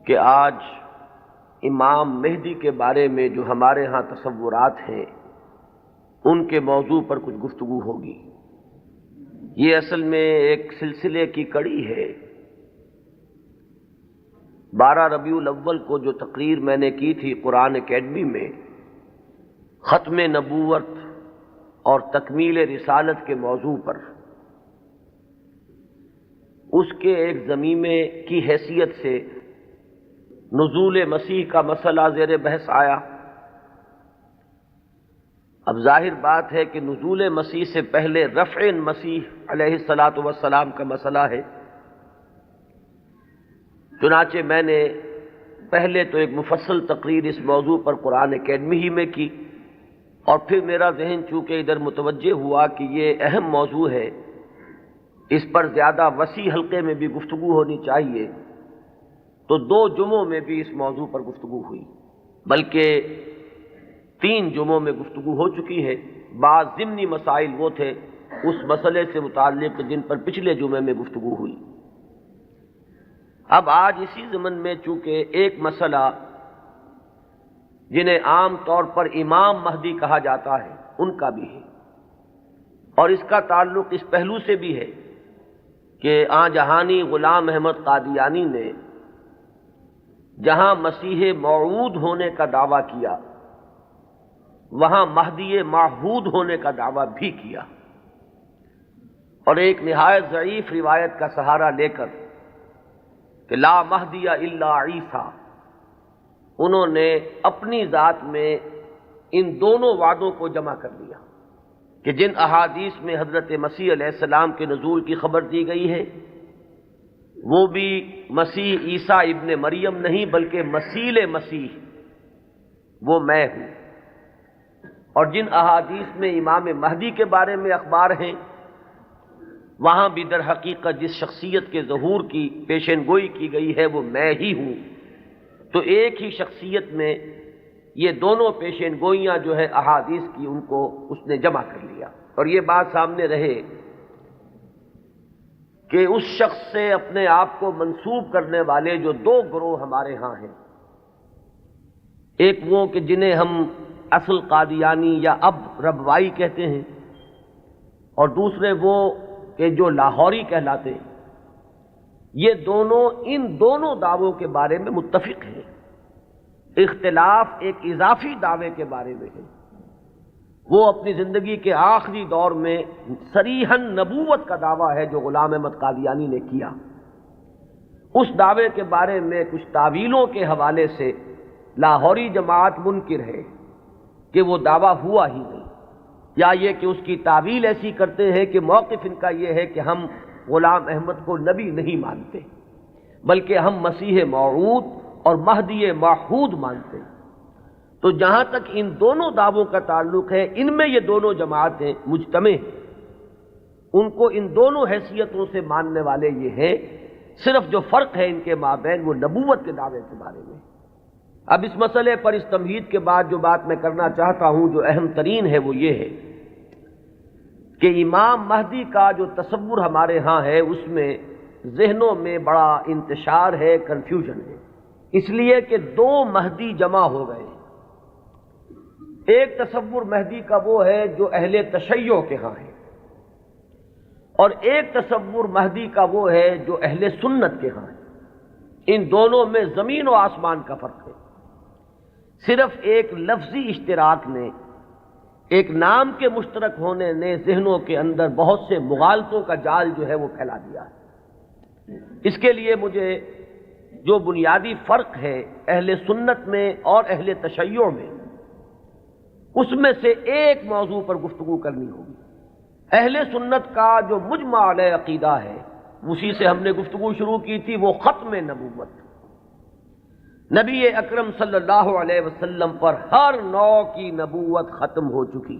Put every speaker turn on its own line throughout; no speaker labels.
کہ آج امام مہدی کے بارے میں جو ہمارے ہاں تصورات ہیں ان کے موضوع پر کچھ گفتگو ہوگی۔ یہ اصل میں ایک سلسلے کی کڑی ہے۔ 12 ربیع الاول کو جو تقریر میں نے کی تھی قرآن اکیڈمی میں ختم نبوت اور تکمیل رسالت کے موضوع پر، اس کے ایک ضمیمے کی حیثیت سے نزول مسیح کا مسئلہ زیر بحث آیا۔ اب ظاہر بات ہے کہ نزول مسیح سے پہلے رفع مسیح علیہ الصلاۃ والسلام کا مسئلہ ہے۔ چنانچہ میں نے پہلے تو ایک مفصل تقریر اس موضوع پر قرآن اکیڈمی ہی میں کی، اور پھر میرا ذہن چونکہ ادھر متوجہ ہوا کہ یہ اہم موضوع ہے، اس پر زیادہ وسیع حلقے میں بھی گفتگو ہونی چاہیے، تو 2 جمعوں میں بھی اس موضوع پر گفتگو ہوئی، بلکہ 3 جمعوں میں گفتگو ہو چکی ہے۔ بعض ضمنی مسائل وہ تھے اس مسئلے سے متعلق جن پر پچھلے جمعے میں گفتگو ہوئی۔ اب آج اسی ضمن میں چونکہ ایک مسئلہ جنہیں عام طور پر امام مہدی کہا جاتا ہے ان کا بھی ہے، اور اس کا تعلق اس پہلو سے بھی ہے کہ آن جہانی غلام احمد قادیانی نے جہاں مسیح موعود ہونے کا دعویٰ کیا وہاں مہدی معہود ہونے کا دعویٰ بھی کیا، اور ایک نہایت ضعیف روایت کا سہارا لے کر کہ لا مہدی الا عیسیٰ، انہوں نے اپنی ذات میں ان دونوں وعدوں کو جمع کر لیا کہ جن احادیث میں حضرت مسیح علیہ السلام کے نزول کی خبر دی گئی ہے وہ بھی مسیح عیسیٰ ابن مریم نہیں بلکہ مسیل مسیح وہ میں ہوں، اور جن احادیث میں امام مہدی کے بارے میں اخبار ہیں وہاں بھی در حقیقت جس شخصیت کے ظہور کی پیشن گوئی کی گئی ہے وہ میں ہی ہوں۔ تو ایک ہی شخصیت میں یہ دونوں پیشن گوئیاں جو ہے احادیث کی ان کو اس نے جمع کر لیا، اور یہ بات سامنے رہے کہ اس شخص سے اپنے آپ کو منسوب کرنے والے جو 2 گروہ ہمارے ہاں ہیں، ایک وہ کہ جنہیں ہم اصل قادیانی یا اب ربوائی کہتے ہیں، اور دوسرے وہ کہ جو لاہوری کہلاتے ہیں، یہ دونوں ان دونوں دعووں کے بارے میں متفق ہیں۔ اختلاف ایک اضافی دعوے کے بارے میں ہے، وہ اپنی زندگی کے آخری دور میں صریحاً نبوت کا دعویٰ ہے جو غلام احمد قادیانی نے کیا۔ اس دعوے کے بارے میں کچھ تعویلوں کے حوالے سے لاہوری جماعت منکر ہے کہ وہ دعویٰ ہوا ہی نہیں، یا یہ کہ اس کی تعویل ایسی کرتے ہیں کہ موقف ان کا یہ ہے کہ ہم غلام احمد کو نبی نہیں مانتے بلکہ ہم مسیح موعود اور مہدی معہود مانتے ہیں۔ تو جہاں تک ان دونوں دعووں کا تعلق ہے ان میں یہ دونوں جماعتیں مجتمع ہیں، ان کو ان دونوں حیثیتوں سے ماننے والے یہ ہیں، صرف جو فرق ہے ان کے مابین وہ نبوت کے دعوے کے بارے میں۔ اب اس مسئلے پر اس تمہید کے بعد جو بات میں کرنا چاہتا ہوں جو اہم ترین ہے وہ یہ ہے کہ امام مہدی کا جو تصور ہمارے ہاں ہے اس میں ذہنوں میں بڑا انتشار ہے، کنفیوژن ہے، اس لیے کہ 2 مہدی جمع ہو گئے۔ ایک تصور مہدی کا وہ ہے جو اہل تشیع کے ہاں ہے، اور ایک تصور مہدی کا وہ ہے جو اہل سنت کے ہاں ہے۔ ان دونوں میں زمین و آسمان کا فرق ہے۔ صرف ایک لفظی اشتراک نے، ایک نام کے مشترک ہونے نے ذہنوں کے اندر بہت سے مغالطوں کا جال جو ہے وہ پھیلا دیا ہے۔ اس کے لیے مجھے جو بنیادی فرق ہے اہل سنت میں اور اہل تشیع میں، اس میں سے ایک موضوع پر گفتگو کرنی ہوگی۔ اہل سنت کا جو مجمع علیہ عقیدہ ہے اسی سے ہم نے گفتگو شروع کی تھی، وہ ختم نبوت۔ نبی اکرم صلی اللہ علیہ وسلم پر ہر نوع کی نبوت ختم ہو چکی،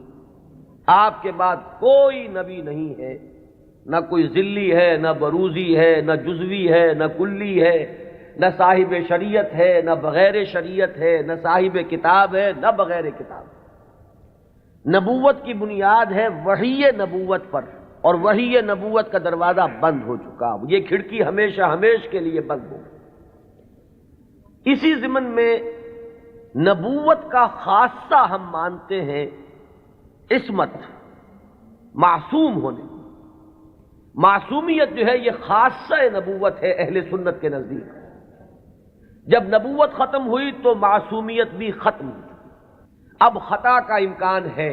آپ کے بعد کوئی نبی نہیں ہے، نہ کوئی ذلی ہے، نہ بروزی ہے، نہ جزوی ہے، نہ کلی ہے، نہ صاحب شریعت ہے، نہ بغیر شریعت ہے، نہ صاحب کتاب ہے، نہ بغیر کتاب۔ نبوت کی بنیاد ہے وحی نبوت پر، اور وحی نبوت کا دروازہ بند ہو چکا، یہ کھڑکی ہمیشہ ہمیش کے لیے بند ہو۔ اسی ضمن میں نبوت کا خاصہ ہم مانتے ہیں عصمت، معصوم ہونے۔ معصومیت جو ہے یہ خاصہ نبوت ہے اہل سنت کے نزدیک۔ جب نبوت ختم ہوئی تو معصومیت بھی ختم ہوئی۔ اب خطا کا امکان ہے،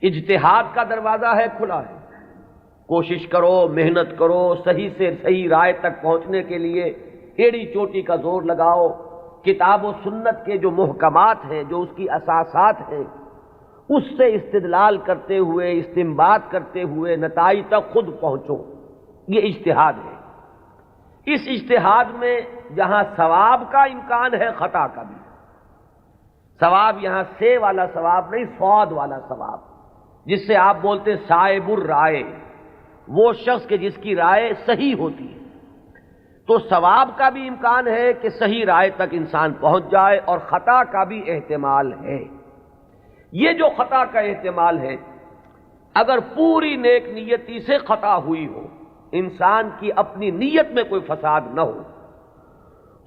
اجتہاد کا دروازہ ہے، کھلا ہے، کوشش کرو، محنت کرو، صحیح سے صحیح رائے تک پہنچنے کے لیے ایڑی چوٹی کا زور لگاؤ، کتاب و سنت کے جو محکمات ہیں، جو اس کی اساسات ہیں، اس سے استدلال کرتے ہوئے، استنباط کرتے ہوئے نتائج تک خود پہنچو، یہ اجتہاد ہے۔ اس اجتہاد میں جہاں ثواب کا امکان ہے، خطا کا بھی۔ ثواب یہاں سے والا ثواب نہیں، صاد والا ثواب، جس سے آپ بولتے صائب الرائے، وہ شخص کہ جس کی رائے صحیح ہوتی ہے۔ تو ثواب کا بھی امکان ہے کہ صحیح رائے تک انسان پہنچ جائے، اور خطا کا بھی احتمال ہے۔ یہ جو خطا کا احتمال ہے، اگر پوری نیک نیتی سے خطا ہوئی ہو، انسان کی اپنی نیت میں کوئی فساد نہ ہو،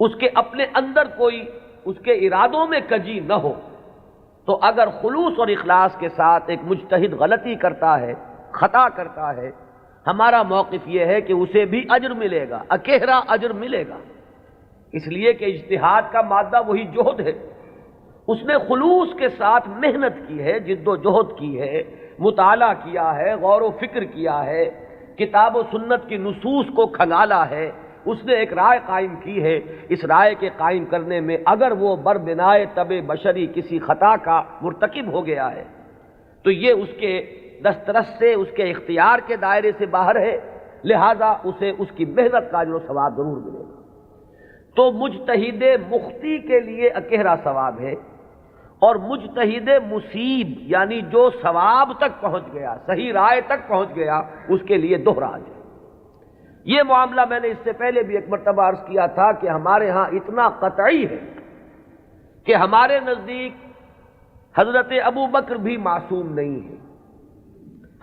اس کے اپنے اندر کوئی اس کے ارادوں میں کجی نہ ہو، تو اگر خلوص اور اخلاص کے ساتھ ایک مجتہد غلطی کرتا ہے، خطا کرتا ہے، ہمارا موقف یہ ہے کہ اسے بھی اجر ملے گا، اکیرا اجر ملے گا، اس لیے کہ اجتہاد کا مادہ وہی جہد ہے۔ اس نے خلوص کے ساتھ محنت کی ہے، جد و جہد کی ہے، مطالعہ کیا ہے، غور و فکر کیا ہے، کتاب و سنت کی نصوص کو کھنگالا ہے، اس نے ایک رائے قائم کی ہے۔ اس رائے کے قائم کرنے میں اگر وہ بربنائے طبع بشری کسی خطا کا مرتکب ہو گیا ہے تو یہ اس کے دسترس سے، اس کے اختیار کے دائرے سے باہر ہے، لہذا اسے اس کی محنت کا اجر و ثواب ضرور ملے گا۔ تو مجتہد مخطی کے لیے اکیرا ثواب ہے، اور مجتہد مصیب یعنی جو ثواب تک پہنچ گیا، صحیح رائے تک پہنچ گیا، اس کے لیے دوہرا اجر۔ یہ معاملہ میں نے اس سے پہلے بھی ایک مرتبہ عرض کیا تھا کہ ہمارے ہاں اتنا قطعی ہے کہ ہمارے نزدیک حضرت ابو بکر بھی معصوم نہیں ہے،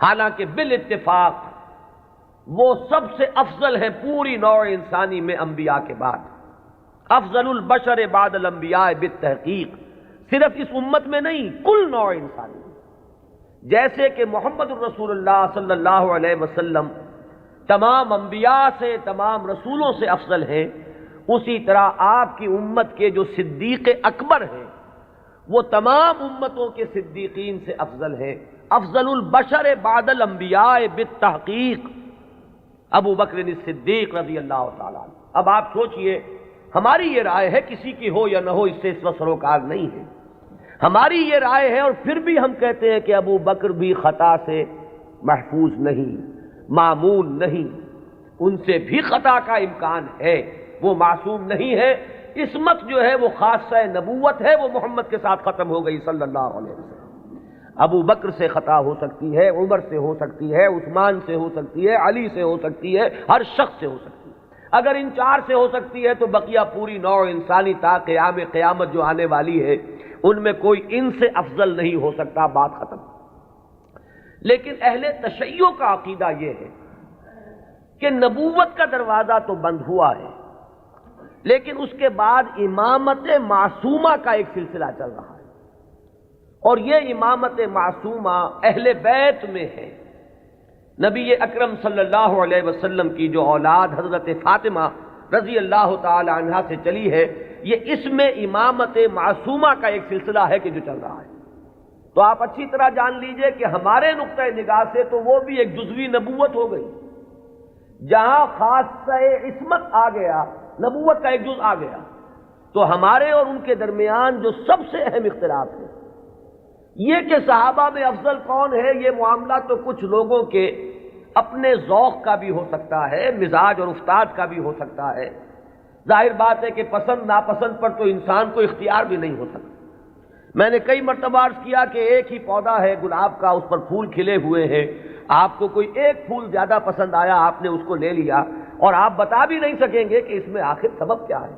حالانکہ بالاتفاق وہ سب سے افضل ہے پوری نوع انسانی میں انبیاء کے بعد، افضل البشر بعد الانبیاء بالتحقیق، صرف اس امت میں نہیں، کل نوع انسانی میں۔ جیسے کہ محمد الرسول اللہ صلی اللہ علیہ وسلم تمام انبیاء سے، تمام رسولوں سے افضل ہیں، اسی طرح آپ کی امت کے جو صدیق اکبر ہیں وہ تمام امتوں کے صدیقین سے افضل ہیں۔ افضل البشر بعد الانبیاء بالتحقیق ابو بکر الصدیق رضی اللہ تعالیٰ عنہ۔ اب آپ سوچئے، ہماری یہ رائے ہے، کسی کی ہو یا نہ ہو اس سے اس وقت سروکار نہیں ہے، ہماری یہ رائے ہے، اور پھر بھی ہم کہتے ہیں کہ ابو بکر بھی خطا سے محفوظ نہیں، معمول نہیں، ان سے بھی خطا کا امکان ہے، وہ معصوم نہیں ہے۔ عصمت جو ہے وہ خاصہ نبوت ہے، وہ محمد کے ساتھ ختم ہو گئی صلی اللہ علیہ وسلم۔ ابو بکر سے خطا ہو سکتی ہے، عمر سے ہو سکتی ہے، عثمان سے ہو سکتی ہے، علی سے ہو سکتی ہے، ہر شخص سے ہو سکتی ہے۔ اگر ان چار سے ہو سکتی ہے تو بقیہ پوری نوع انسانی تا قیام قیامت جو آنے والی ہے ان میں کوئی ان سے افضل نہیں ہو سکتا، بات ختم۔ لیکن اہل تشیع کا عقیدہ یہ ہے کہ نبوت کا دروازہ تو بند ہوا ہے، لیکن اس کے بعد امامت معصومہ کا ایک سلسلہ چل رہا ہے، اور یہ امامت معصومہ اہل بیت میں ہے۔ نبی اکرم صلی اللہ علیہ وسلم کی جو اولاد حضرت فاطمہ رضی اللہ تعالی عنہا سے چلی ہے، یہ اس میں امامت معصومہ کا ایک سلسلہ ہے کہ جو چل رہا ہے۔ تو آپ اچھی طرح جان لیجئے کہ ہمارے نقطہ نگاہ سے تو وہ بھی ایک جزوی نبوت ہو گئی، جہاں خاصہ عصمت آ گیا، نبوت کا ایک جز آ گیا۔ تو ہمارے اور ان کے درمیان جو سب سے اہم اختلاف ہے یہ کہ صحابہ میں افضل کون ہے، یہ معاملہ تو کچھ لوگوں کے اپنے ذوق کا بھی ہو سکتا ہے، مزاج اور افتاد کا بھی ہو سکتا ہے۔ ظاہر بات ہے کہ پسند ناپسند پر تو انسان کو اختیار بھی نہیں ہو سکتا۔ میں نے کئی مرتبہ عرض کیا کہ ایک ہی پودا ہے گلاب کا، اس پر پھول کھلے ہوئے ہیں، آپ کو کوئی ایک پھول زیادہ پسند آیا، آپ نے اس کو لے لیا، اور آپ بتا بھی نہیں سکیں گے کہ اس میں آخر سبب کیا ہے،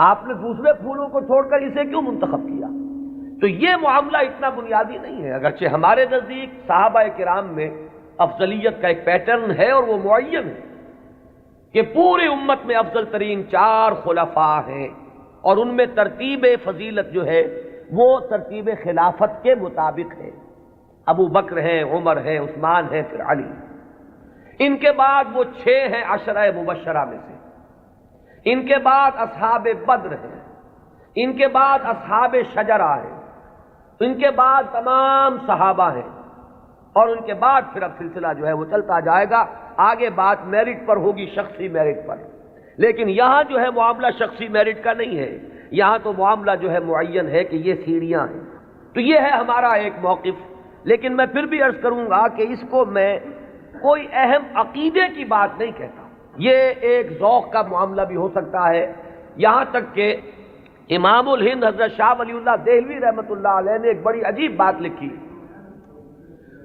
آپ نے دوسرے پھولوں کو چھوڑ کر اسے کیوں منتخب کیا۔ تو یہ معاملہ اتنا بنیادی نہیں ہے، اگرچہ ہمارے نزدیک صحابہ کرام میں افضلیت کا ایک پیٹرن ہے اور وہ معین ہے، کہ پوری امت میں افضل ترین 4 خلفاء ہیں، اور ان میں ترتیب فضیلت جو ہے وہ ترتیب خلافت کے مطابق ہے۔ ابو بکر ہیں، عمر ہیں، عثمان ہیں، پھر علی۔ ان کے بعد وہ 6 ہیں عشرہ مبشرہ میں سے، ان کے بعد اصحاب بدر ہیں، ان کے بعد اصحاب شجرہ ہیں، ان کے بعد تمام صحابہ ہیں، اور ان کے بعد پھر اب سلسلہ جو ہے وہ چلتا جائے گا۔ آگے بات میرٹ پر ہوگی، شخصی میرٹ پر، لیکن یہاں جو ہے معاملہ شخصی میرٹ کا نہیں ہے، یہاں تو معاملہ جو ہے معین ہے کہ یہ سیڑھیاں ہیں۔ تو یہ ہے ہمارا ایک موقف، لیکن میں پھر بھی عرض کروں گا کہ اس کو میں کوئی اہم عقیدے کی بات نہیں کہتا، یہ ایک ذوق کا معاملہ بھی ہو سکتا ہے۔ یہاں تک کہ امام الہند حضرت شاہ ولی اللہ دہلوی رحمۃ اللہ علیہ نے ایک بڑی عجیب بات لکھی۔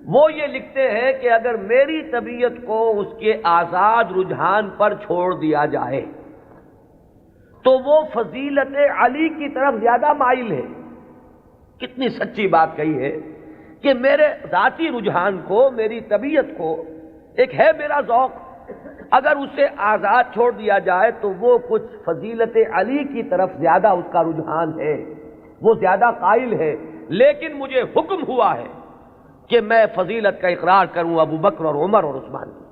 وہ یہ لکھتے ہیں کہ اگر میری طبیعت کو اس کے آزاد رجحان پر چھوڑ دیا جائے تو وہ فضیلت علی کی طرف زیادہ مائل ہے۔ کتنی سچی بات کہی ہے کہ میرے ذاتی رجحان کو، میری طبیعت کو، ایک ہے میرا ذوق، اگر اسے آزاد چھوڑ دیا جائے تو وہ کچھ فضیلت علی کی طرف زیادہ اس کا رجحان ہے، وہ زیادہ قائل ہے، لیکن مجھے حکم ہوا ہے کہ میں فضیلت کا اقرار کروں ابو بکر اور عمر اور عثمان کی۔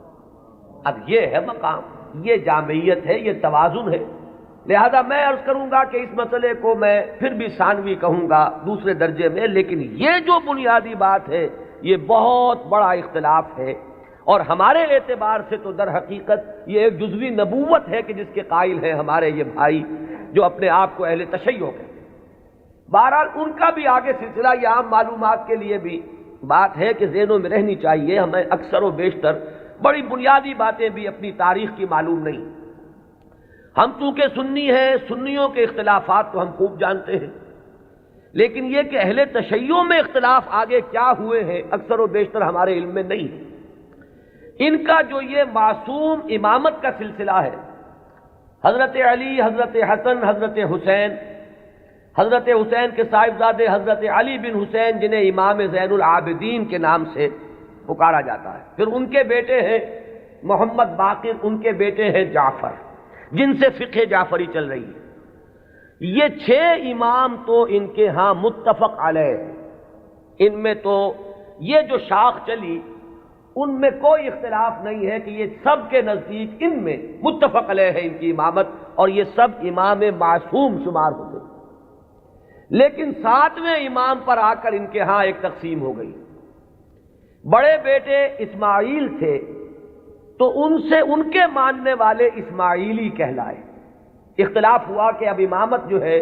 اب یہ ہے مقام، یہ جامعیت ہے، یہ توازن ہے۔ لہذا میں عرض کروں گا کہ اس مسئلے کو میں پھر بھی ثانوی کہوں گا، دوسرے درجے میں، لیکن یہ جو بنیادی بات ہے یہ بہت بڑا اختلاف ہے، اور ہمارے اعتبار سے تو در حقیقت یہ ایک جزوی نبوت ہے کہ جس کے قائل ہیں ہمارے یہ بھائی جو اپنے آپ کو اہل تشیع کہتے ہیں۔ بہرحال ان کا بھی آگے سلسلہ، یہ عام معلومات کے لیے بھی بات ہے کہ ذہنوں میں رہنی چاہیے، ہمیں اکثر و بیشتر بڑی بنیادی باتیں بھی اپنی تاریخ کی معلوم نہیں۔ ہم چونکہ سنی ہیں، سنیوں کے اختلافات تو ہم خوب جانتے ہیں، لیکن یہ کہ اہل تشیع میں اختلاف آگے کیا ہوئے ہیں اکثر و بیشتر ہمارے علم میں نہیں ہے۔ ان کا جو یہ معصوم امامت کا سلسلہ ہے، حضرت علی، حضرت حسن، حضرت حسین، حضرت حسین کے صاحبزادے حضرت علی بن حسین جنہیں امام زین العابدین کے نام سے پکارا جاتا ہے، پھر ان کے بیٹے ہیں محمد باقر، ان کے بیٹے ہیں جعفر، جن سے فقہ جعفری چل رہی ہے۔ یہ 6 امام تو ان کے ہاں متفق علیہ، ان میں تو یہ جو شاخ چلی ان میں کوئی اختلاف نہیں ہے کہ یہ سب کے نزدیک ان میں متفق علیہ ہے ان کی امامت، اور یہ سب امام معصوم شمار ہوتے ہیں۔ لیکن 7ویں امام پر آ کر ان کے ہاں ایک تقسیم ہو گئی۔ بڑے بیٹے اسماعیل تھے تو ان سے ان کے ماننے والے اسماعیلی کہلائے۔ اختلاف ہوا کہ اب امامت جو ہے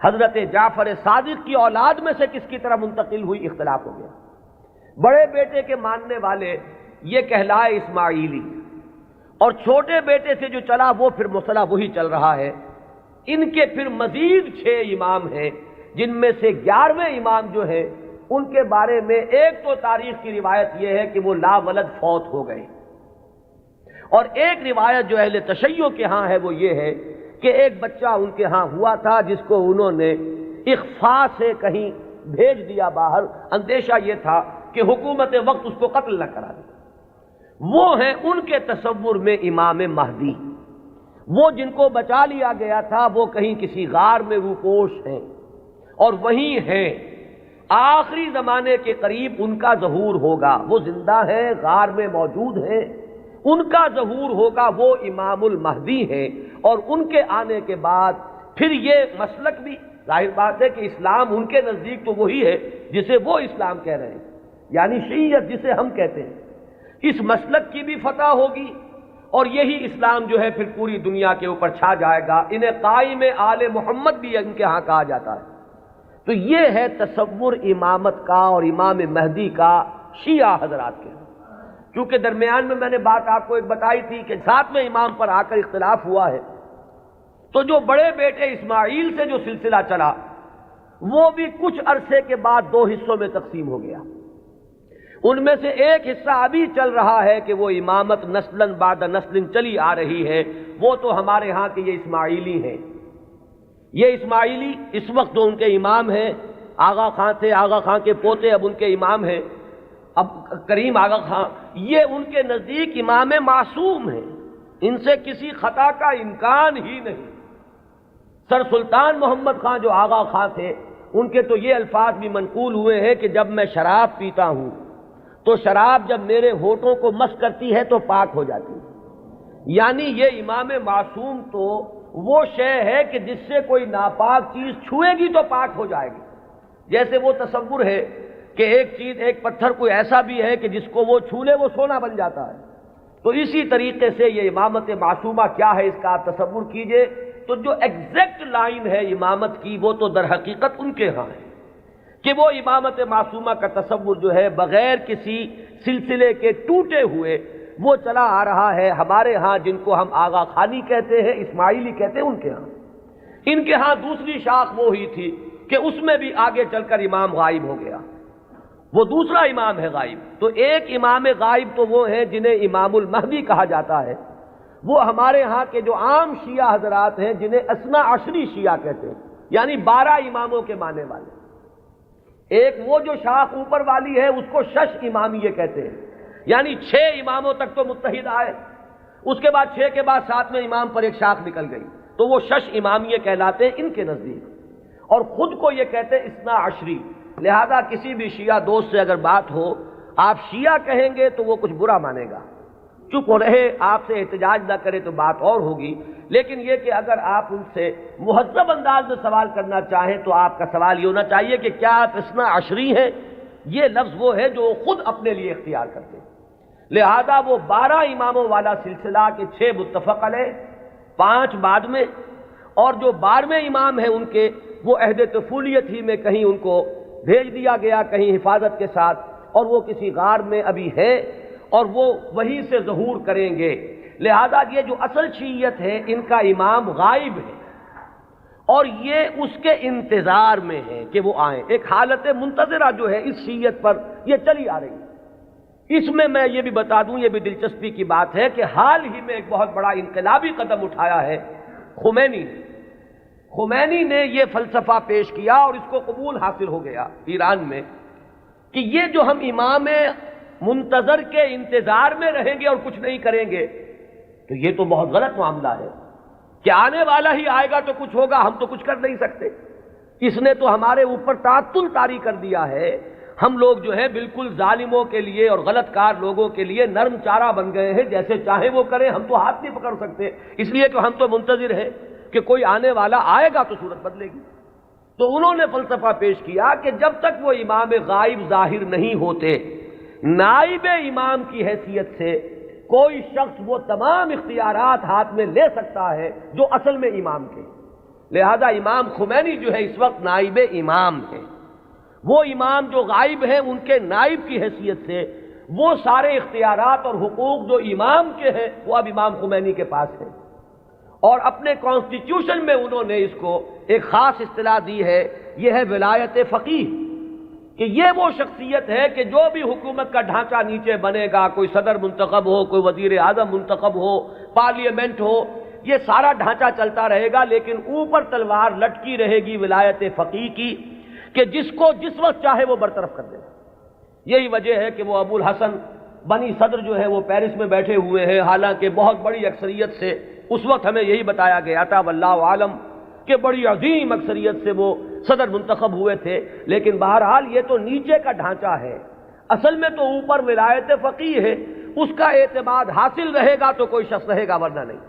حضرت جعفر صادق کی اولاد میں سے کس کی طرف منتقل ہوئی، اختلاف ہو گیا۔ بڑے بیٹے کے ماننے والے یہ کہلائے اسماعیلی، اور چھوٹے بیٹے سے جو چلا وہ پھر مسئلہ وہی چل رہا ہے۔ ان کے پھر مزید 6 امام ہیں، جن میں سے 11ویں امام جو ہے ان کے بارے میں ایک تو تاریخ کی روایت یہ ہے کہ وہ لا ولد فوت ہو گئے، اور ایک روایت جو اہل تشیع کے ہاں ہے وہ یہ ہے کہ ایک بچہ ان کے ہاں ہوا تھا جس کو انہوں نے اخفاء سے کہیں بھیج دیا باہر، اندیشہ یہ تھا کہ حکومت وقت اس کو قتل نہ کرا دے۔ وہ ہیں ان کے تصور میں امام مہدی، وہ جن کو بچا لیا گیا تھا وہ کہیں کسی غار میں روپوش ہیں، اور وہیں ہیں، آخری زمانے کے قریب ان کا ظہور ہوگا، وہ زندہ ہیں، غار میں موجود ہیں، ان کا ظہور ہوگا، وہ امام المہدی ہیں، اور ان کے آنے کے بعد پھر یہ مسلک بھی ظاہر بات ہے کہ اسلام ان کے نزدیک تو وہی ہے جسے وہ اسلام کہہ رہے ہیں، یعنی شیعیت جسے ہم کہتے ہیں، اس مسلک کی بھی فتح ہوگی، اور یہی اسلام جو ہے پھر پوری دنیا کے اوپر چھا جائے گا۔ انہیں قائم آل محمد بھی ان کے ہاں کہا جاتا ہے۔ تو یہ ہے تصور امامت کا اور امام مہدی کا شیعہ حضرات کے۔ کیونکہ درمیان میں نے بات آپ کو ایک بتائی تھی کہ 7ویں امام پر آ کر اختلاف ہوا ہے، تو جو بڑے بیٹے اسماعیل سے جو سلسلہ چلا وہ بھی کچھ عرصے کے بعد 2 حصوں میں تقسیم ہو گیا۔ ان میں سے ایک حصہ ابھی چل رہا ہے کہ وہ امامت نسلاً بعد نسل چلی آ رہی ہے، وہ تو ہمارے ہاں کے یہ اسماعیلی ہیں۔ یہ اسماعیلی اس وقت جو ان کے امام ہیں، آغا خان تھے، آغا خان کے پوتے اب ان کے امام ہیں، اب کریم آغا خان، یہ ان کے نزدیک امام معصوم ہیں، ان سے کسی خطا کا امکان ہی نہیں۔ سر سلطان محمد خان جو آغا خان تھے، ان کے تو یہ الفاظ بھی منقول ہوئے ہیں کہ جب میں شراب پیتا ہوں تو شراب جب میرے ہونٹوں کو مس کرتی ہے تو پاک ہو جاتی ہے۔ یعنی یہ امام معصوم تو وہ شے ہے کہ جس سے کوئی ناپاک چیز چھوئے گی تو پاک ہو جائے گی۔ جیسے وہ تصور ہے کہ ایک پتھر کوئی ایسا بھی ہے کہ جس کو وہ چھو لے وہ سونا بن جاتا ہے، تو اسی طریقے سے یہ امامت معصومہ کیا ہے اس کا آپ تصور کیجئے۔ تو جو ایگزیکٹ لائن ہے امامت کی وہ تو در حقیقت ان کے ہاں ہے کہ وہ امامت معصومہ کا تصور جو ہے بغیر کسی سلسلے کے ٹوٹے ہوئے وہ چلا آ رہا ہے۔ ہمارے ہاں جن کو ہم آغا خانی کہتے ہیں، اسماعیلی کہتے ہیں، ان کے ہاں، ان کے ہاں دوسری شاخ وہ ہی تھی کہ اس میں بھی آگے چل کر امام غائب ہو گیا، وہ دوسرا امام ہے غائب۔ تو ایک امام غائب تو وہ ہیں جنہیں امام المہدی کہا جاتا ہے، وہ ہمارے ہاں کے جو عام شیعہ حضرات ہیں جنہیں اثنا عشری شیعہ کہتے ہیں، یعنی 12 اماموں کے ماننے والے۔ ایک وہ جو شاخ اوپر والی ہے اس کو شش امامیہ کہتے ہیں، یعنی 6 اماموں تک تو متحد آئے، اس کے بعد 6 کے بعد 7ویں امام پر ایک شاخ نکل گئی، تو وہ شش امامیہ کہلاتے ہیں ان کے نزدیک، اور خود کو یہ کہتے ہیں اثنا عشری۔ لہذا کسی بھی شیعہ دوست سے اگر بات ہو، آپ شیعہ کہیں گے تو وہ کچھ برا مانے گا، چپ ہو رہے، آپ سے احتجاج نہ کرے تو بات اور ہوگی، لیکن یہ کہ اگر آپ ان سے مہذب انداز میں سوال کرنا چاہیں تو آپ کا سوال یہ ہونا چاہیے کہ کیا آپ اثنا عشری ہیں؟ یہ لفظ وہ ہے جو خود اپنے لیے اختیار کرتے ہیں۔ لہذا وہ 12 اماموں والا سلسلہ کے 6 متفق علیہ، 5 بعد میں، اور جو 12ویں امام ہیں ان کے وہ عہد طفولیت ہی میں کہیں ان کو بھیج دیا گیا کہیں حفاظت کے ساتھ، اور وہ کسی غار میں ابھی ہے اور وہ وہیں سے ظہور کریں گے۔ لہذا یہ جو اصل شیعیت ہے ان کا امام غائب ہے اور یہ اس کے انتظار میں ہے کہ وہ آئیں۔ ایک حالت منتظرہ جو ہے اس شیعیت پر یہ چلی آ رہی ہے۔ اس میں یہ بھی بتا دوں، یہ بھی دلچسپی کی بات ہے کہ حال ہی میں ایک بہت بڑا انقلابی قدم اٹھایا ہے خمینی نے یہ فلسفہ پیش کیا اور اس کو قبول حاصل ہو گیا ایران میں کہ یہ جو ہم امام منتظر کے انتظار میں رہیں گے اور کچھ نہیں کریں گے تو یہ تو بہت غلط معاملہ ہے کہ آنے والا ہی آئے گا تو کچھ ہوگا، ہم تو کچھ کر نہیں سکتے۔ اس نے تو ہمارے اوپر تعطل طاری کر دیا ہے، ہم لوگ جو ہے بالکل ظالموں کے لیے اور غلط کار لوگوں کے لیے نرم چارہ بن گئے ہیں، جیسے چاہیں وہ کریں، ہم تو ہاتھ نہیں پکڑ سکتے، اس لیے کہ ہم تو منتظر ہیں کہ کوئی آنے والا آئے گا تو صورت بدلے گی۔ تو انہوں نے فلسفہ پیش کیا کہ جب تک وہ امام غائب ظاہر نہیں ہوتے، نائب امام کی حیثیت سے کوئی شخص وہ تمام اختیارات ہاتھ میں لے سکتا ہے جو اصل میں امام کے۔ لہذا امام خمینی جو ہے اس وقت نائب امام ہے، وہ امام جو غائب ہیں ان کے نائب کی حیثیت سے وہ سارے اختیارات اور حقوق جو امام کے ہیں وہ اب امام خمینی کے پاس ہیں، اور اپنے کانسٹیٹیوشن میں انہوں نے اس کو ایک خاص اصطلاح دی ہے، یہ ہے ولایت فقیہ، کہ یہ وہ شخصیت ہے کہ جو بھی حکومت کا ڈھانچہ نیچے بنے گا، کوئی صدر منتخب ہو، کوئی وزیر اعظم منتخب ہو، پارلیمنٹ ہو، یہ سارا ڈھانچہ چلتا رہے گا، لیکن اوپر تلوار لٹکی رہے گی ولایت فقیہ کی کہ جس کو جس وقت چاہے وہ برطرف کر دے۔ یہی وجہ ہے کہ وہ ابو الحسن بنی صدر جو ہے وہ پیرس میں بیٹھے ہوئے ہیں، حالانکہ بہت بڑی اکثریت سے اس وقت ہمیں یہی بتایا گیا تھا واللہ عالم کہ بڑی عظیم اکثریت سے وہ صدر منتخب ہوئے تھے، لیکن بہرحال یہ تو نیچے کا ڈھانچہ ہے، اصل میں تو اوپر ولایت فقیہ ہے، اس کا اعتماد حاصل رہے گا تو کوئی شخص رہے گا ورنہ نہیں۔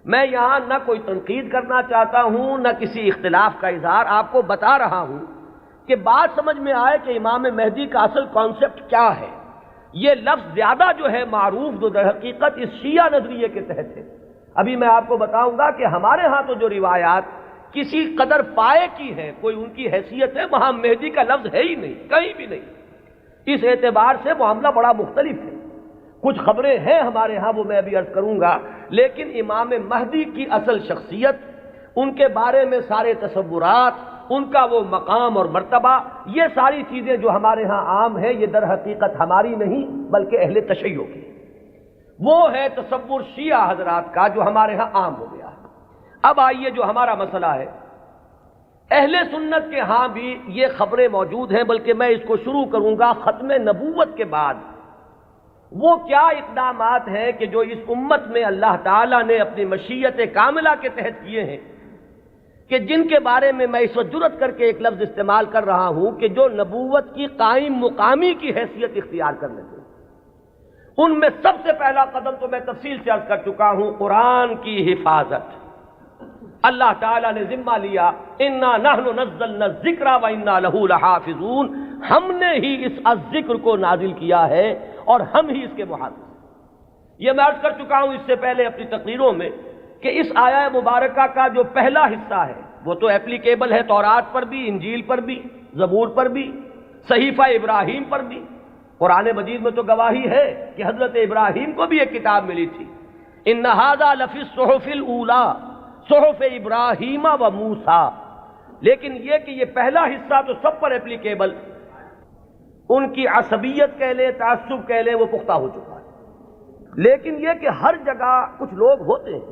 میں یہاں نہ کوئی تنقید کرنا چاہتا ہوں نہ کسی اختلاف کا اظہار، آپ کو بتا رہا ہوں کہ بات سمجھ میں آئے کہ امام مہدی کا اصل کانسیپٹ کیا ہے۔ یہ لفظ زیادہ جو ہے معروف جو در حقیقت اس شیعہ نظریے کے تحت ہے۔ ابھی میں آپ کو بتاؤں گا کہ ہمارے ہاں تو جو روایات کسی قدر پائے کی ہے، کوئی ان کی حیثیت ہے، وہاں مہدی کا لفظ ہے ہی نہیں، کہیں بھی نہیں۔ اس اعتبار سے معاملہ بڑا مختلف ہے، کچھ خبریں ہیں ہمارے ہاں وہ میں ابھی عرض کروں گا، لیکن امام مہدی کی اصل شخصیت، ان کے بارے میں سارے تصورات، ان کا وہ مقام اور مرتبہ، یہ ساری چیزیں جو ہمارے ہاں عام ہیں یہ در حقیقت ہماری نہیں بلکہ اہل تشیع کی، وہ ہے تصور شیعہ حضرات کا جو ہمارے ہاں عام ہو گیا ہے۔ اب آئیے جو ہمارا مسئلہ ہے، اہل سنت کے ہاں بھی یہ خبریں موجود ہیں، بلکہ میں اس کو شروع کروں گا ختم نبوت کے بعد۔ وہ کیا اقدامات ہیں کہ جو اس امت میں اللہ تعالیٰ نے اپنی مشیت کاملہ کے تحت کیے ہیں، کہ جن کے بارے میں اس وقت جرأت کر کے ایک لفظ استعمال کر رہا ہوں کہ جو نبوت کی قائم مقامی کی حیثیت اختیار کر لیتے ہیں، ان میں سب سے پہلا قدم تو میں تفصیل سے عرض کر چکا ہوں، قرآن کی حفاظت۔ اللہ تعالیٰ نے ذمہ لیا، انا نحن نزلنا الذکر وانا لہ لحافظون، ہم نے ہی اس ذکر کو نازل کیا ہے اور ہم ہی اس کے محافظ۔ یہ میں عرض کر چکا ہوں اس سے پہلے اپنی تقریروں میں کہ اس آیہ مبارکہ کا جو پہلا حصہ ہے وہ تو ایپلیکیبل ہے تورات پر بھی، انجیل پر بھی، زبور پر بھی، صحیفہ ابراہیم پر بھی۔ قرآن مجید میں تو گواہی ہے کہ حضرت ابراہیم کو بھی ایک کتاب ملی تھی، ان ھذا لفی الصحف الاولی صحف ابراہیم و موسیٰ۔ لیکن یہ کہ یہ پہلا حصہ تو سب پر ایپلیکیبل، ان کی عصبیت کہہ لیں، تعصب کہہ لیں، وہ پختہ ہو چکا ہے۔ لیکن یہ کہ ہر جگہ کچھ لوگ ہوتے ہیں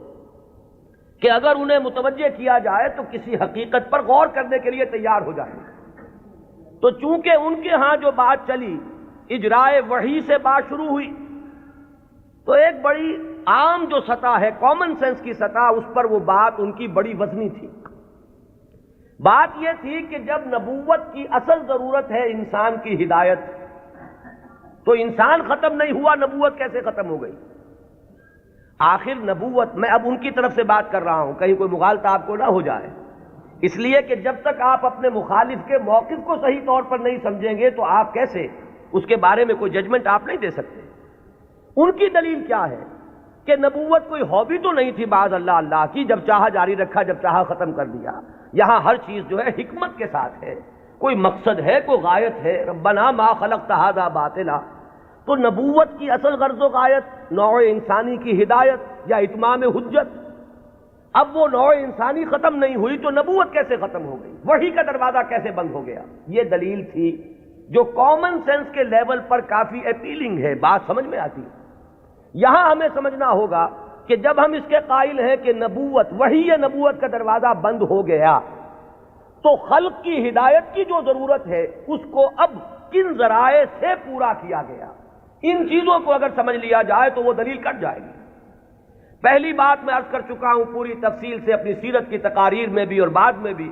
کہ اگر انہیں متوجہ کیا جائے تو کسی حقیقت پر غور کرنے کے لیے تیار ہو جائیں۔ تو چونکہ ان کے ہاں جو بات چلی، اجرائے وحی سے بات شروع ہوئی، تو ایک بڑی عام جو سطح ہے، کامن سینس کی سطح، اس پر وہ بات ان کی بڑی وزنی تھی۔ بات یہ تھی کہ جب نبوت کی اصل ضرورت ہے انسان کی ہدایت، تو انسان ختم نہیں ہوا، نبوت کیسے ختم ہو گئی؟ آخر نبوت، میں اب ان کی طرف سے بات کر رہا ہوں، کہیں کوئی مغالطہ آپ کو نہ ہو جائے، اس لیے کہ جب تک آپ اپنے مخالف کے موقف کو صحیح طور پر نہیں سمجھیں گے تو آپ کیسے اس کے بارے میں کوئی ججمنٹ آپ نہیں دے سکتے۔ ان کی دلیل کیا ہے کہ نبوت کوئی ہابی تو نہیں تھی بعض اللہ کی، جب چاہا جاری رکھا، جب چاہا ختم کر دیا۔ یہاں ہر چیز جو ہے حکمت کے ساتھ ہے، کوئی مقصد ہے، کوئی غایت ہے، ربنا ما خلقت ھذا باطلا۔ تو نبوت کی اصل غرض و غایت نوع انسانی کی ہدایت یا اتمام حجت۔ اب وہ نوع انسانی ختم نہیں ہوئی تو نبوت کیسے ختم ہو گئی؟ وحی کا دروازہ کیسے بند ہو گیا؟ یہ دلیل تھی جو کامن سینس کے لیول پر کافی اپیلنگ ہے، بات سمجھ میں آتی ہے۔ یہاں ہمیں سمجھنا ہوگا کہ جب ہم اس کے قائل ہیں کہ نبوت، وحی نبوت کا دروازہ بند ہو گیا، تو خلق کی ہدایت کی جو ضرورت ہے اس کو اب کن ذرائع سے پورا کیا گیا؟ ان چیزوں کو اگر سمجھ لیا جائے تو وہ دلیل کٹ جائے گی۔ پہلی بات میں عرض کر چکا ہوں پوری تفصیل سے اپنی سیرت کی تقاریر میں بھی اور بعد میں بھی،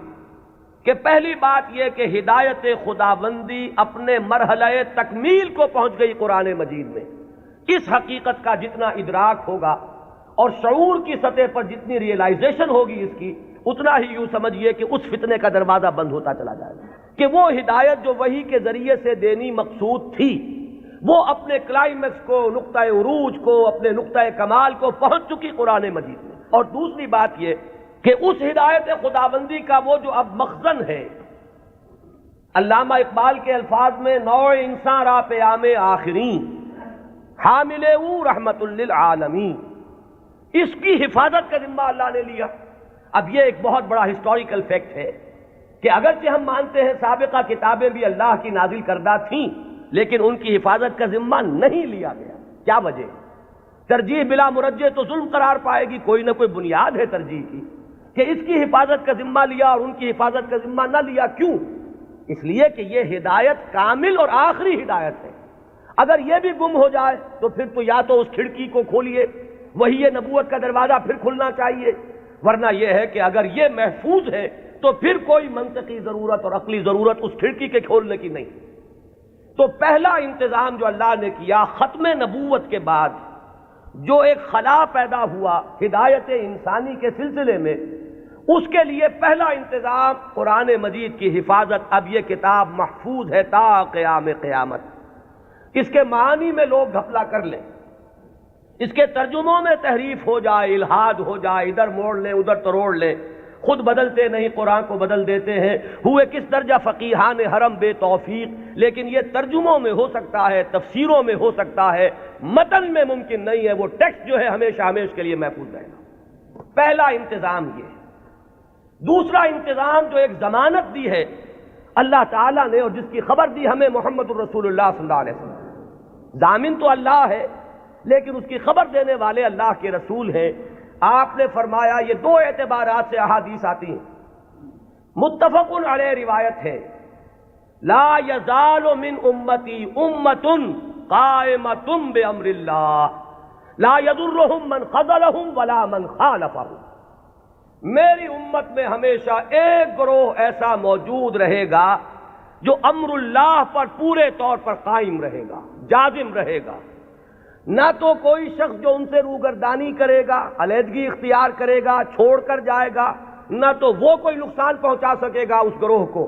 کہ پہلی بات یہ کہ ہدایت خداوندی اپنے مرحلہ تکمیل کو پہنچ گئی قرآن مجید میں۔ اس حقیقت کا جتنا ادراک ہوگا اور شعور کی سطح پر جتنی ریئلائزیشن ہوگی اس کی، اتنا ہی یوں سمجھیے کہ اس فتنے کا دروازہ بند ہوتا چلا جائے گا، کہ وہ ہدایت جو وحی کے ذریعے سے دینی مقصود تھی، وہ اپنے کلائمیکس کو، نقطہ عروج کو، اپنے نقطہ کمال کو پہنچ چکی قرآن مجید میں۔ اور دوسری بات یہ کہ اس ہدایت خداوندی کا وہ جو اب مخزن ہے، علامہ اقبال کے الفاظ میں نوع انسان را پیام آخرین حامل او رحمت للعالمین، اس کی حفاظت کا ذمہ اللہ نے لیا۔ اب یہ ایک بہت بڑا ہسٹوریکل فیکٹ ہے کہ اگرچہ ہم مانتے ہیں سابقہ کتابیں بھی اللہ کی نازل کردہ تھیں، لیکن ان کی حفاظت کا ذمہ نہیں لیا گیا۔ کیا وجہ؟ ترجیح بلا مرجح تو ظلم قرار پائے گی، کوئی نہ کوئی بنیاد ہے ترجیح کی، کہ اس کی حفاظت کا ذمہ لیا اور ان کی حفاظت کا ذمہ نہ لیا۔ کیوں؟ اس لیے کہ یہ ہدایت کامل اور آخری ہدایت ہے۔ اگر یہ بھی گم ہو جائے تو پھر تو یا تو اس کھڑکی کو کھولیے، وہی نبوت کا دروازہ پھر کھلنا چاہیے، ورنہ یہ ہے کہ اگر یہ محفوظ ہے تو پھر کوئی منطقی ضرورت اور عقلی ضرورت اس کھڑکی کے کھولنے کی نہیں۔ تو پہلا انتظام جو اللہ نے کیا ختم نبوت کے بعد، جو ایک خلا پیدا ہوا ہدایت انسانی کے سلسلے میں، اس کے لیے پہلا انتظام قرآن مجید کی حفاظت۔ اب یہ کتاب محفوظ ہے تا قیام قیامت۔ اس کے معنی میں لوگ گھپلا کر لیں، اس کے ترجموں میں تحریف ہو جائے، الہاد ہو جائے، ادھر موڑ لیں ادھر تروڑ لیں، خود بدلتے نہیں قرآن کو بدل دیتے ہیں، ہوئے کس درجہ فقیہان حرم بے توفیق۔ لیکن یہ ترجموں میں ہو سکتا ہے، تفسیروں میں ہو سکتا ہے، متن میں ممکن نہیں ہے۔ وہ ٹیکسٹ جو ہے ہمیشہ ہمیشہ کے لیے محفوظ رہے گا۔ پہلا انتظام یہ۔ دوسرا انتظام جو ایک ضمانت دی ہے اللہ تعالیٰ نے اور جس کی خبر دی ہمیں محمد الرسول اللہ صلی اللہ علیہ وسلم، ضامن تو اللہ ہے لیکن اس کی خبر دینے والے اللہ کے رسول ہیں۔ آپ نے فرمایا، یہ دو اعتبارات سے احادیث آتی ہیں، متفق علیہ روایت ہے، لا یزال من امتی امت قائمۃ بامر اللہ لا یضرہم من خذلہم ولا من خالفہم. میری امت میں ہمیشہ ایک گروہ ایسا موجود رہے گا جو امر اللہ پر پورے طور پر قائم رہے گا، جازم رہے گا. نہ تو کوئی شخص جو ان سے روگردانی کرے گا، علیحدگی اختیار کرے گا، چھوڑ کر جائے گا، نہ تو وہ کوئی نقصان پہنچا سکے گا اس گروہ کو،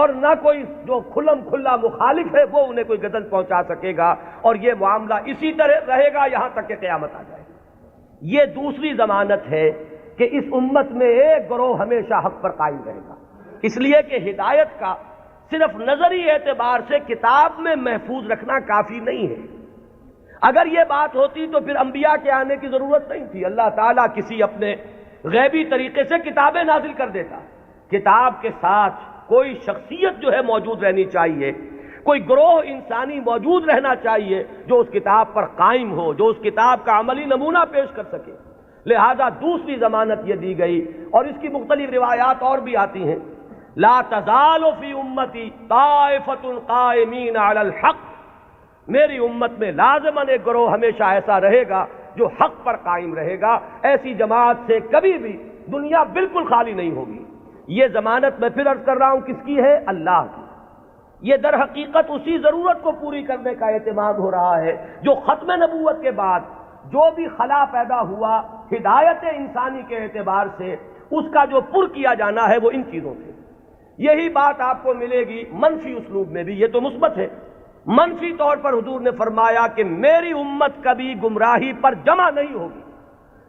اور نہ کوئی جو کھلم کھلا مخالف ہے وہ انہیں کوئی غضب پہنچا سکے گا. اور یہ معاملہ اسی طرح رہے گا یہاں تک کہ قیامت آ جائے. یہ دوسری ضمانت ہے کہ اس امت میں ایک گروہ ہمیشہ حق پر قائم رہے گا. اس لیے کہ ہدایت کا صرف نظری اعتبار سے کتاب میں محفوظ رکھنا کافی نہیں ہے. اگر یہ بات ہوتی تو پھر انبیاء کے آنے کی ضرورت نہیں تھی. اللہ تعالیٰ کسی اپنے غیبی طریقے سے کتابیں نازل کر دیتا. کتاب کے ساتھ کوئی شخصیت جو ہے موجود رہنی چاہیے، کوئی گروہ انسانی موجود رہنا چاہیے جو اس کتاب پر قائم ہو، جو اس کتاب کا عملی نمونہ پیش کر سکے. لہذا دوسری ضمانت یہ دی گئی، اور اس کی مختلف روایات اور بھی آتی ہیں. لا تزال فی امتی طائفۃ قائمین علی الحق. میری امت میں لازماً ایک گروہ ہمیشہ ایسا رہے گا جو حق پر قائم رہے گا. ایسی جماعت سے کبھی بھی دنیا بالکل خالی نہیں ہوگی. یہ ضمانت میں پھر عرض کر رہا ہوں کس کی ہے؟ اللہ کی. یہ در حقیقت اسی ضرورت کو پوری کرنے کا اہتمام ہو رہا ہے جو ختم نبوت کے بعد جو بھی خلا پیدا ہوا ہدایت انسانی کے اعتبار سے، اس کا جو پر کیا جانا ہے وہ ان چیزوں سے. یہی بات آپ کو ملے گی منفی اسلوب میں بھی. یہ تو مثبت ہے. منفی طور پر حضور نے فرمایا کہ میری امت کبھی گمراہی پر جمع نہیں ہوگی.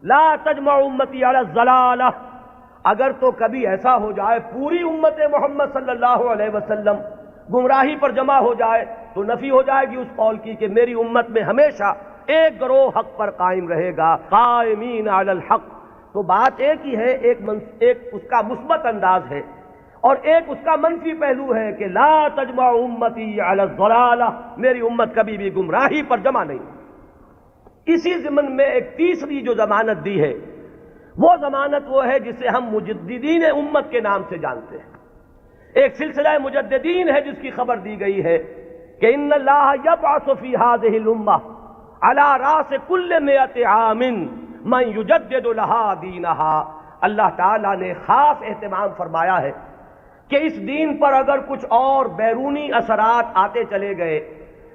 لا تجمع امتی علی الضلالہ. اگر تو کبھی ایسا ہو جائے پوری امت محمد صلی اللہ علیہ وسلم گمراہی پر جمع ہو جائے تو نفی ہو جائے گی اس قول کی کہ میری امت میں ہمیشہ ایک گروہ حق پر قائم رہے گا، قائمین علی الحق. تو بات ایک ہی ہے، ایک اس کا مثبت انداز ہے اور ایک اس کا منفی پہلو ہے کہ لا تجمع امتی علی الضلالہ. میری امت کبھی بھی گمراہی پر جمع نہیں. اسی ضمن میں ایک تیسری جو ضمانت دی ہے وہ ضمانت وہ ہے جسے ہم مجددین امت کے نام سے جانتے ہیں. ایک سلسلہ مجددین ہے جس کی خبر دی گئی ہے کہ ان اللہ یبعث فی هذه الامہ علی راس کل 100 عام من یجدد لها دینها. اللہ تعالیٰ نے خاص اہتمام فرمایا ہے کہ اس دین پر اگر کچھ اور بیرونی اثرات آتے چلے گئے،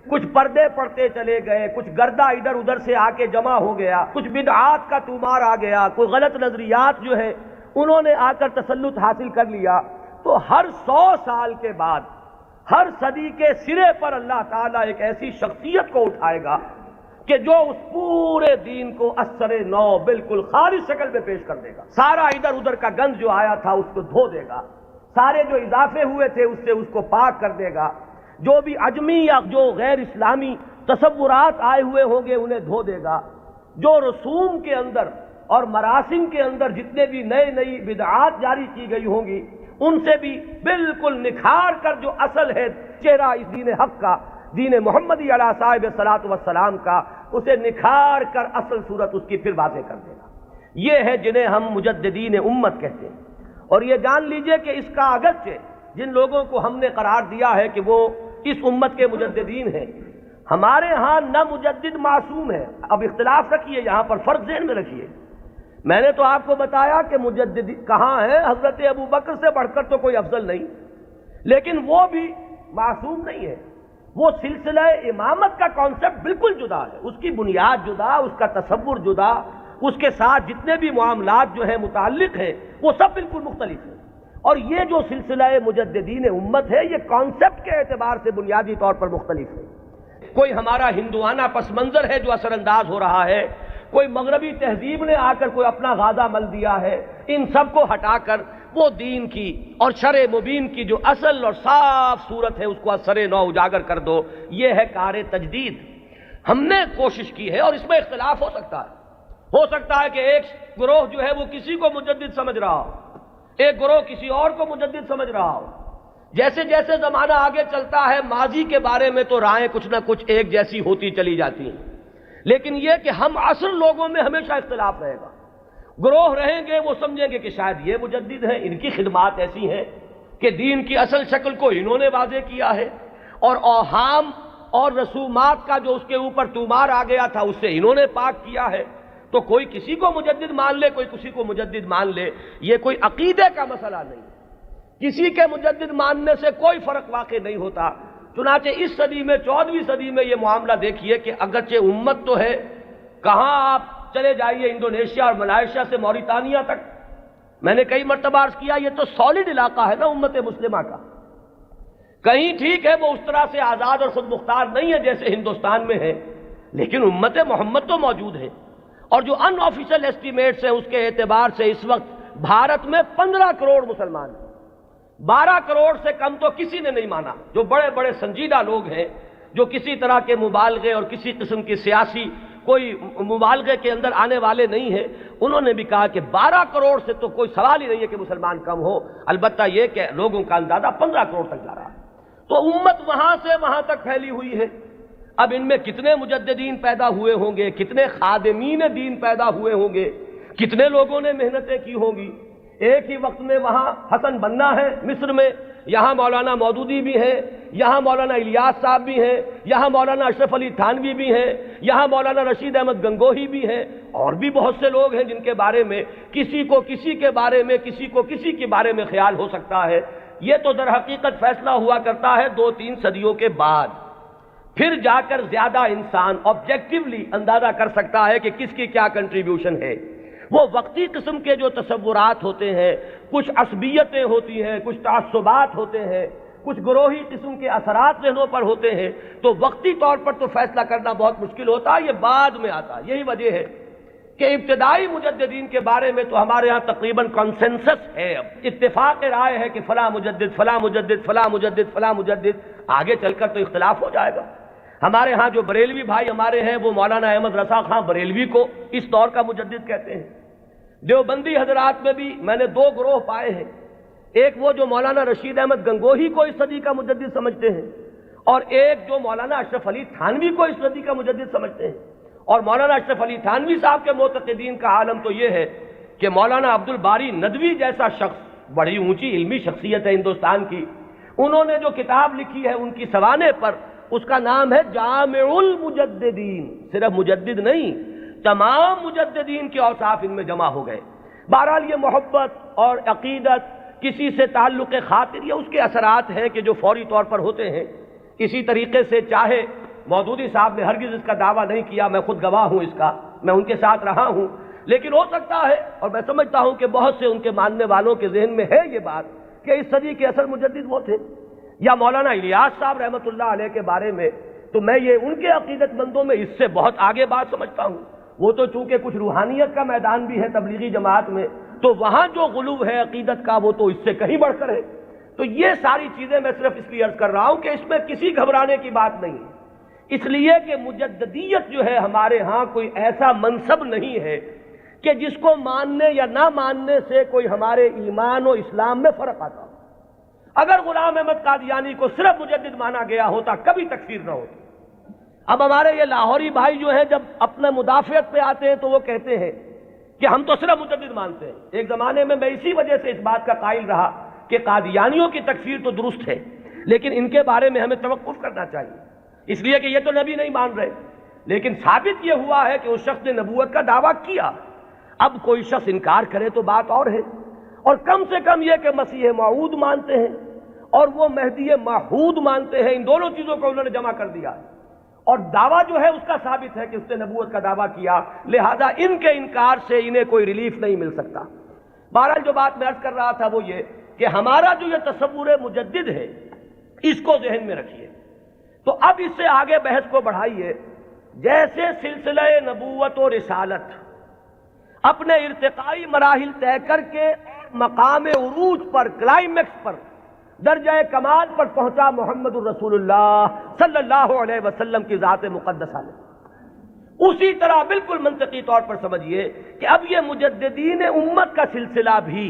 کچھ پردے پڑتے چلے گئے، کچھ گردہ ادھر ادھر سے آ کے جمع ہو گیا، کچھ بدعات کا طومار آ گیا، کوئی غلط نظریات جو ہے انہوں نے آ کر تسلط حاصل کر لیا، تو ہر 100 سال کے بعد ہر صدی کے سرے پر اللہ تعالیٰ ایک ایسی شخصیت کو اٹھائے گا کہ جو اس پورے دین کو اثر نو بالکل خالص شکل میں پیش کر دے گا. سارا ادھر ادھر کا گند جو آیا تھا اس کو دھو دے گا، سارے جو اضافے ہوئے تھے اس سے اس کو پاک کر دے گا، جو بھی عجمی یا جو غیر اسلامی تصورات آئے ہوئے ہوں گے انہیں دھو دے گا، جو رسوم کے اندر اور مراسم کے اندر جتنے بھی نئی بدعات جاری کی گئی ہوں گی ان سے بھی بالکل نکھار کر جو اصل ہے چہرہ اس دین حق کا، دین محمدی علیہ صاحب صلاۃ والسلام کا، اسے نکھار کر اصل صورت اس کی پھر واضح کر دے گا. یہ ہے جنہیں ہم مجددین امت کہتے ہیں. اور یہ جان لیجئے کہ اس کا اگرچہ جن لوگوں کو ہم نے قرار دیا ہے کہ وہ اس امت کے مجددین ہیں، ہمارے ہاں نہ مجدد معصوم ہے. اب اختلاف رکھیے، یہاں پر فرق ذہن میں رکھیے. میں نے تو آپ کو بتایا کہ مجدد کہاں ہے، حضرت ابو بکر سے بڑھ کر تو کوئی افضل نہیں، لیکن وہ بھی معصوم نہیں ہے. وہ سلسلہ امامت کا کانسیپٹ بالکل جدا ہے، اس کی بنیاد جدا، اس کا تصور جدا، اس کے ساتھ جتنے بھی معاملات جو ہیں متعلق ہیں وہ سب بالکل مختلف ہیں. اور یہ جو سلسلہ مجددین امت ہے یہ کانسیپٹ کے اعتبار سے بنیادی طور پر مختلف ہے. کوئی ہمارا ہندوانہ پس منظر ہے جو اثر انداز ہو رہا ہے، کوئی مغربی تہذیب نے آ کر کوئی اپنا غازہ مل دیا ہے. ان سب کو ہٹا کر وہ دین کی اور شرع مبین کی جو اصل اور صاف صورت ہے اس کو اثر نو اجاگر کر دو. یہ ہے کار تجدید. ہم نے کوشش کی ہے اور اس میں اختلاف ہو سکتا ہے کہ ایک گروہ جو ہے وہ کسی کو مجدد سمجھ رہا ہو، ایک گروہ کسی اور کو مجدد سمجھ رہا ہو. جیسے جیسے زمانہ آگے چلتا ہے ماضی کے بارے میں تو رائیں کچھ نہ کچھ ایک جیسی ہوتی چلی جاتی ہیں، لیکن یہ کہ ہم عصر لوگوں میں ہمیشہ اختلاف رہے گا. گروہ رہیں گے وہ سمجھیں گے کہ شاید یہ مجدد ہیں، ان کی خدمات ایسی ہیں کہ دین کی اصل شکل کو انہوں نے واضح کیا ہے، اور اوہام اور رسومات کا جو اس کے اوپر تومار آ گیا تھا اس سے انہوں نے پاک کیا ہے۔ تو کوئی کسی کو مجدد مان لے، کوئی کسی کو مجدد مان لے، یہ کوئی عقیدے کا مسئلہ نہیں، کسی کے مجدد ماننے سے کوئی فرق واقع نہیں ہوتا۔ چنانچہ اس صدی میں، 14ویں صدی میں یہ معاملہ دیکھیے کہ اگرچہ امت تو ہے، کہاں آپ چلے جائیے انڈونیشیا اور ملائیشیا سے موریتانیہ تک، میں نے کئی مرتبہ عرض کیا یہ تو سالڈ علاقہ ہے نا امت مسلمہ کا۔ کہیں ٹھیک ہے وہ اس طرح سے آزاد اور خود مختار نہیں ہے جیسے ہندوستان میں ہے، لیکن امت محمد تو موجود ہے۔ اور جو ان آفیشل ایسٹیمیٹس ہیں اس کے اعتبار سے اس وقت بھارت میں 15 کروڑ مسلمان ہیں، 12 کروڑ سے کم تو کسی نے نہیں مانا۔ جو بڑے بڑے سنجیدہ لوگ ہیں، جو کسی طرح کے مبالغے اور کسی قسم کی سیاسی کوئی مبالغے کے اندر آنے والے نہیں ہیں، انہوں نے بھی کہا کہ 12 کروڑ سے تو کوئی سوال ہی نہیں ہے کہ مسلمان کم ہو، البتہ یہ کہ لوگوں کا اندازہ 15 کروڑ تک جا رہا ہے۔ تو امت وہاں سے وہاں تک پھیلی ہوئی ہے۔ اب ان میں کتنے مجددین پیدا ہوئے ہوں گے، کتنے خادمین دین پیدا ہوئے ہوں گے، کتنے لوگوں نے محنتیں کی ہوں گی۔ ایک ہی وقت میں وہاں حسن بننا ہے مصر میں، یہاں مولانا مودودی بھی ہیں، یہاں مولانا الیاس صاحب بھی ہیں، یہاں مولانا اشرف علی تھانوی بھی ہیں، یہاں مولانا رشید احمد گنگوہی بھی ہیں، اور بھی بہت سے لوگ ہیں جن کے بارے میں کسی کو کسی کے بارے میں، کسی کو کسی کے بارے میں خیال ہو سکتا ہے۔ یہ تو در حقیقت فیصلہ ہوا کرتا ہے 2-3 صدیوں کے بعد، پھر جا کر زیادہ انسان آبجیکٹیولی اندازہ کر سکتا ہے کہ کس کی کیا کنٹریبیوشن ہے۔ وہ وقتی قسم کے جو تصورات ہوتے ہیں، کچھ عصبیتیں ہوتی ہیں، کچھ تعصبات ہوتے ہیں، کچھ گروہی قسم کے اثرات ذہنوں پر ہوتے ہیں، تو وقتی طور پر تو فیصلہ کرنا بہت مشکل ہوتا ہے، یہ بعد میں آتا ہے۔ یہی وجہ ہے کہ ابتدائی مجددین کے بارے میں تو ہمارے ہاں تقریباً کنسنسس ہے، اب اتفاق رائے ہے کہ فلاں مجدد، فلاں مجدد، فلاں مجدد، فلاں مجدد۔ آگے چل کر تو اختلاف ہو جائے گا۔ ہمارے ہاں جو بریلوی بھائی ہمارے ہیں وہ مولانا احمد رضا خان بریلوی کو اس دور کا مجدد کہتے ہیں۔ دیوبندی حضرات میں بھی میں نے 2 گروہ پائے ہیں، ایک وہ جو مولانا رشید احمد گنگوہی کو اس صدی کا مجدد سمجھتے ہیں، اور ایک جو مولانا اشرف علی تھانوی کو اس صدی کا مجدد سمجھتے ہیں۔ اور مولانا اشرف علی تھانوی صاحب کے معتقدین کا عالم تو یہ ہے کہ مولانا عبد الباری ندوی جیسا شخص، بڑی اونچی علمی شخصیت ہے ہندوستان کی، انہوں نے جو کتاب لکھی ہے ان کی سوانح پر، اس کا نام ہے جامع المجددین۔ صرف مجدد نہیں، تمام مجددین کے اوصاف ان میں جمع ہو گئے۔ بہرحال یہ محبت اور عقیدت، کسی سے تعلق خاطر، یہ اس کے اثرات ہیں کہ جو فوری طور پر ہوتے ہیں۔ اسی طریقے سے چاہے مودودی صاحب نے ہرگز اس کا دعویٰ نہیں کیا، میں خود گواہ ہوں اس کا، میں ان کے ساتھ رہا ہوں، لیکن ہو سکتا ہے اور میں سمجھتا ہوں کہ بہت سے ان کے ماننے والوں کے ذہن میں ہے یہ بات کہ اس صدی کے اصل مجدد وہ تھے۔ یا مولانا الیاس صاحب رحمۃ اللہ علیہ کے بارے میں تو میں یہ ان کے عقیدت مندوں میں اس سے بہت آگے بات سمجھتا ہوں۔ وہ تو چونکہ کچھ روحانیت کا میدان بھی ہے تبلیغی جماعت میں، تو وہاں جو غلو ہے عقیدت کا وہ تو اس سے کہیں بڑھ کر ہے۔ تو یہ ساری چیزیں میں صرف اس لیے عرض کر رہا ہوں کہ اس میں کسی گھبرانے کی بات نہیں ہے، اس لیے کہ مجددیت جو ہے ہمارے ہاں کوئی ایسا منصب نہیں ہے کہ جس کو ماننے یا نہ ماننے سے کوئی ہمارے ایمان و اسلام میں فرق آتا ہو۔ اگر غلام احمد قادیانی کو صرف مجدد مانا گیا ہوتا کبھی تکفیر نہ ہوتی۔ اب ہمارے یہ لاہوری بھائی جو ہیں جب اپنے مدافعت پہ آتے ہیں تو وہ کہتے ہیں کہ ہم تو صرف مجدد مانتے ہیں۔ ایک زمانے میں میں اسی وجہ سے اس بات کا قائل رہا کہ قادیانیوں کی تکفیر تو درست ہے، لیکن ان کے بارے میں ہمیں توقف کرنا چاہیے، اس لیے کہ یہ تو نبی نہیں مان رہے، لیکن ثابت یہ ہوا ہے کہ اس شخص نے نبوت کا دعویٰ کیا۔ اب کوئی شخص انکار کرے تو بات اور ہے، اور کم سے کم یہ کہ مسیح موعود مانتے ہیں اور وہ مہدی موعود مانتے ہیں، ان دونوں چیزوں کو انہوں نے جمع کر دیا، اور دعویٰ جو ہے اس کا ثابت ہے کہ اس نے نبوت کا دعویٰ کیا، لہذا ان کے انکار سے انہیں کوئی ریلیف نہیں مل سکتا۔ بہرحال جو بات میں عرض کر رہا تھا وہ یہ کہ ہمارا جو یہ تصور مجدد ہے اس کو ذہن میں رکھیے۔ تو اب اس سے آگے بحث کو بڑھائیے۔ جیسے سلسلہ نبوت و رسالت اپنے ارتقائی مراحل طے کر کے مقام عروج پر، کلائمیکس پر، درجہ کمال پر پہنچا محمد الرسول اللہ صلی اللہ علیہ وسلم کی ذات مقدسہ میں، اسی طرح بالکل منطقی طور پر سمجھیے کہ اب یہ مجددین امت کا سلسلہ بھی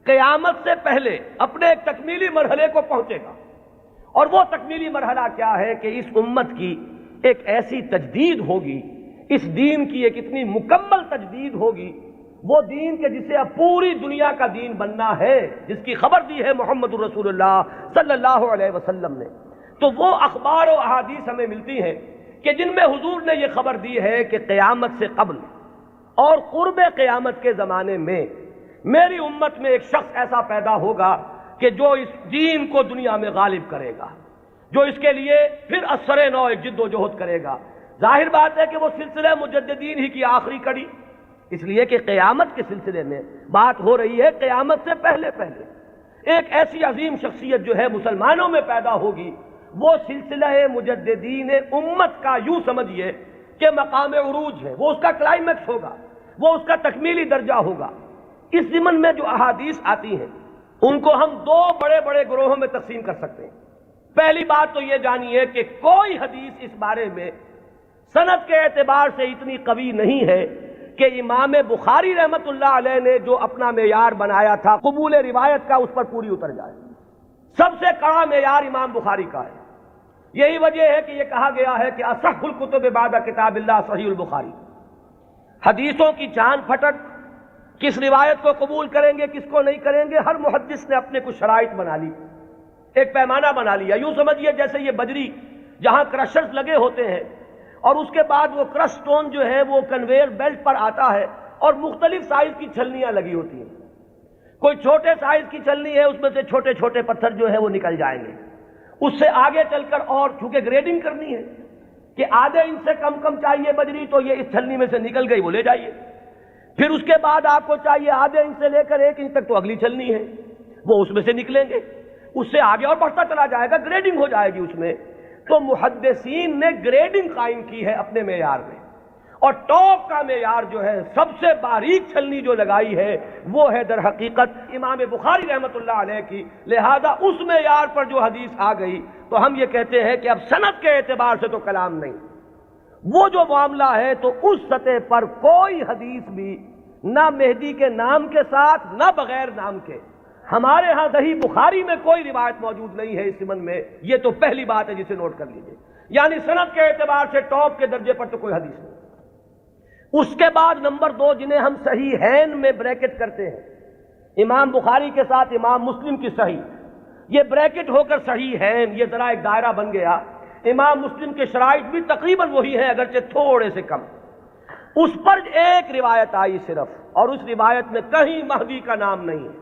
قیامت سے پہلے اپنے ایک تکمیلی مرحلے کو پہنچے گا، اور وہ تکمیلی مرحلہ کیا ہے کہ اس امت کی ایک ایسی تجدید ہوگی، اس دین کی ایک اتنی مکمل تجدید ہوگی، وہ دین کہ جسے اب پوری دنیا کا دین بننا ہے، جس کی خبر دی ہے محمد الرسول اللہ صلی اللہ علیہ وسلم نے۔ تو وہ اخبار و احادیث ہمیں ملتی ہیں کہ جن میں حضور نے یہ خبر دی ہے کہ قیامت سے قبل اور قرب قیامت کے زمانے میں میری امت میں ایک شخص ایسا پیدا ہوگا کہ جو اس دین کو دنیا میں غالب کرے گا، جو اس کے لیے پھر اثر نو ایک جد و جہد کرے گا۔ ظاہر بات ہے کہ وہ سلسلہ مجددین ہی کی آخری کڑی، اس لیے کہ قیامت کے سلسلے میں بات ہو رہی ہے قیامت سے پہلے ایک ایسی عظیم شخصیت جو ہے مسلمانوں میں پیدا ہوگی، وہ سلسلہ مجددین امت کا یوں سمجھیے کہ مقام عروج ہے، وہ اس کا کلائمیکس ہوگا، وہ اس کا تکمیلی درجہ ہوگا۔ اس ضمن میں جو احادیث آتی ہیں ان کو ہم دو بڑے بڑے گروہوں میں تقسیم کر سکتے ہیں۔ پہلی بات تو یہ جانیے کہ کوئی حدیث اس بارے میں سند کے اعتبار سے اتنی قوی نہیں ہے کہ امام بخاری رحمت اللہ علیہ نے جو اپنا معیار بنایا تھا قبول روایت کا اس پر پوری اتر جائے۔ سب سے کڑا معیار امام بخاری کا ہے۔ یہی وجہ ہے کہ یہ کہا گیا ہے کہ اصح الکتب بعد کتاب اللہ صحیح البخاری۔ حدیثوں کی جان پھٹک، کس روایت کو قبول کریں گے کس کو نہیں کریں گے، ہر محدث نے اپنے کچھ شرائط بنا لی، ایک پیمانہ بنا لیا۔ یوں سمجھیے جیسے یہ بجری جہاں کرشرز لگے ہوتے ہیں اور اس کے بعد وہ کرش سٹون جو ہے وہ کنویئر بیلٹ پر آتا ہے اور مختلف سائز کی چھلنیاں لگی ہوتی ہیں۔ کوئی چھوٹے سائز کی چھلنی ہے، اس میں سے چھوٹے چھوٹے پتھر جو ہے وہ نکل جائیں گے، اس سے آگے چل کر اور چونکہ گریڈنگ کرنی ہے کہ آدھے انچ سے کم چاہیے بجری تو یہ اس چھلنی میں سے نکل گئی، وہ لے جائیے۔ پھر اس کے بعد آپ کو چاہیے آدھے انچ سے لے کر 1 انچ تک تو اگلی چھلنی ہے، وہ اس میں سے نکلیں گے، اس سے آگے اور بڑھتا چلا جائے گا، گریڈنگ ہو جائے گی اس میں۔ تو محدثین نے گریڈنگ قائم کی ہے اپنے معیار میں، اور ٹاپ کا معیار جو ہے سب سے باریک چھلنی جو لگائی ہے وہ ہے در حقیقت امام بخاری رحمت اللہ علیہ کی۔ لہذا اس معیار پر جو حدیث آ گئی تو ہم یہ کہتے ہیں کہ اب سند کے اعتبار سے تو کلام نہیں، وہ جو معاملہ ہے تو اس سطح پر کوئی حدیث بھی نہ مہدی کے نام کے ساتھ نہ بغیر نام کے، ہمارے ہاں صحیح بخاری میں کوئی روایت موجود نہیں ہے اس ضمن میں۔ یہ تو پہلی بات ہے جسے نوٹ کر لیجئے، یعنی سند کے اعتبار سے ٹاپ کے درجے پر تو کوئی حدیث نہیں۔ اس کے بعد نمبر 2 جنہیں ہم صحیحین میں بریکٹ کرتے ہیں، امام بخاری کے ساتھ امام مسلم کی صحیح، یہ بریکٹ ہو کر صحیحین، یہ ذرا ایک دائرہ بن گیا۔ امام مسلم کے شرائط بھی تقریباً وہی ہیں اگرچہ تھوڑے سے کم۔ اس پر ایک روایت آئی صرف، اور اس روایت میں کہیں مہدی کا نام نہیں ہے،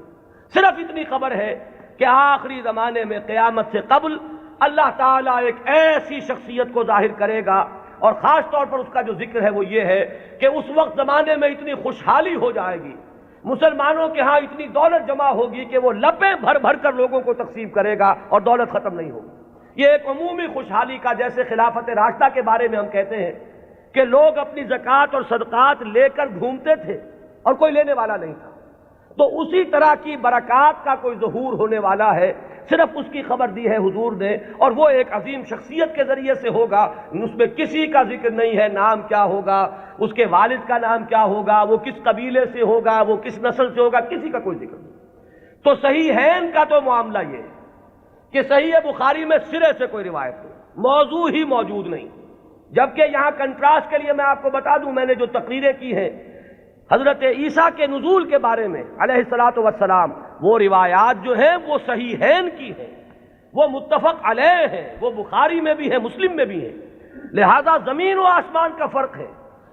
صرف اتنی خبر ہے کہ آخری زمانے میں قیامت سے قبل اللہ تعالیٰ ایک ایسی شخصیت کو ظاہر کرے گا، اور خاص طور پر اس کا جو ذکر ہے وہ یہ ہے کہ اس وقت زمانے میں اتنی خوشحالی ہو جائے گی، مسلمانوں کے ہاں اتنی دولت جمع ہوگی کہ وہ لپیں بھر بھر کر لوگوں کو تقسیم کرے گا اور دولت ختم نہیں ہوگی۔ یہ ایک عمومی خوشحالی کا، جیسے خلافت راشدہ کے بارے میں ہم کہتے ہیں کہ لوگ اپنی زکوٰۃ اور صدقات لے کر گھومتے تھے اور کوئی لینے والا نہیں تھا، تو اسی طرح کی برکات کا کوئی ظہور ہونے والا ہے، صرف اس کی خبر دی ہے حضور نے، اور وہ ایک عظیم شخصیت کے ذریعے سے ہوگا۔ اس میں کسی کا ذکر نہیں ہے، نام کیا ہوگا، اس کے والد کا نام کیا ہوگا، وہ کس قبیلے سے ہوگا، وہ کس نسل سے ہوگا، کسی کا کوئی ذکر نہیں۔ تو صحیحین کا تو معاملہ یہ ہے کہ صحیح بخاری میں سرے سے کوئی روایت نہیں، موضوع ہی موجود نہیں۔ جبکہ یہاں کنٹراسٹ کے لیے میں آپ کو بتا دوں، میں نے جو تقریریں کی ہیں حضرت عیسیٰ کے نزول کے بارے میں علیہ الصلاۃ والسلام، وہ روایات جو ہیں وہ صحیحین کی ہیں، وہ متفق علیہ ہیں، وہ بخاری میں بھی ہے مسلم میں بھی ہے۔ لہذا زمین و آسمان کا فرق ہے۔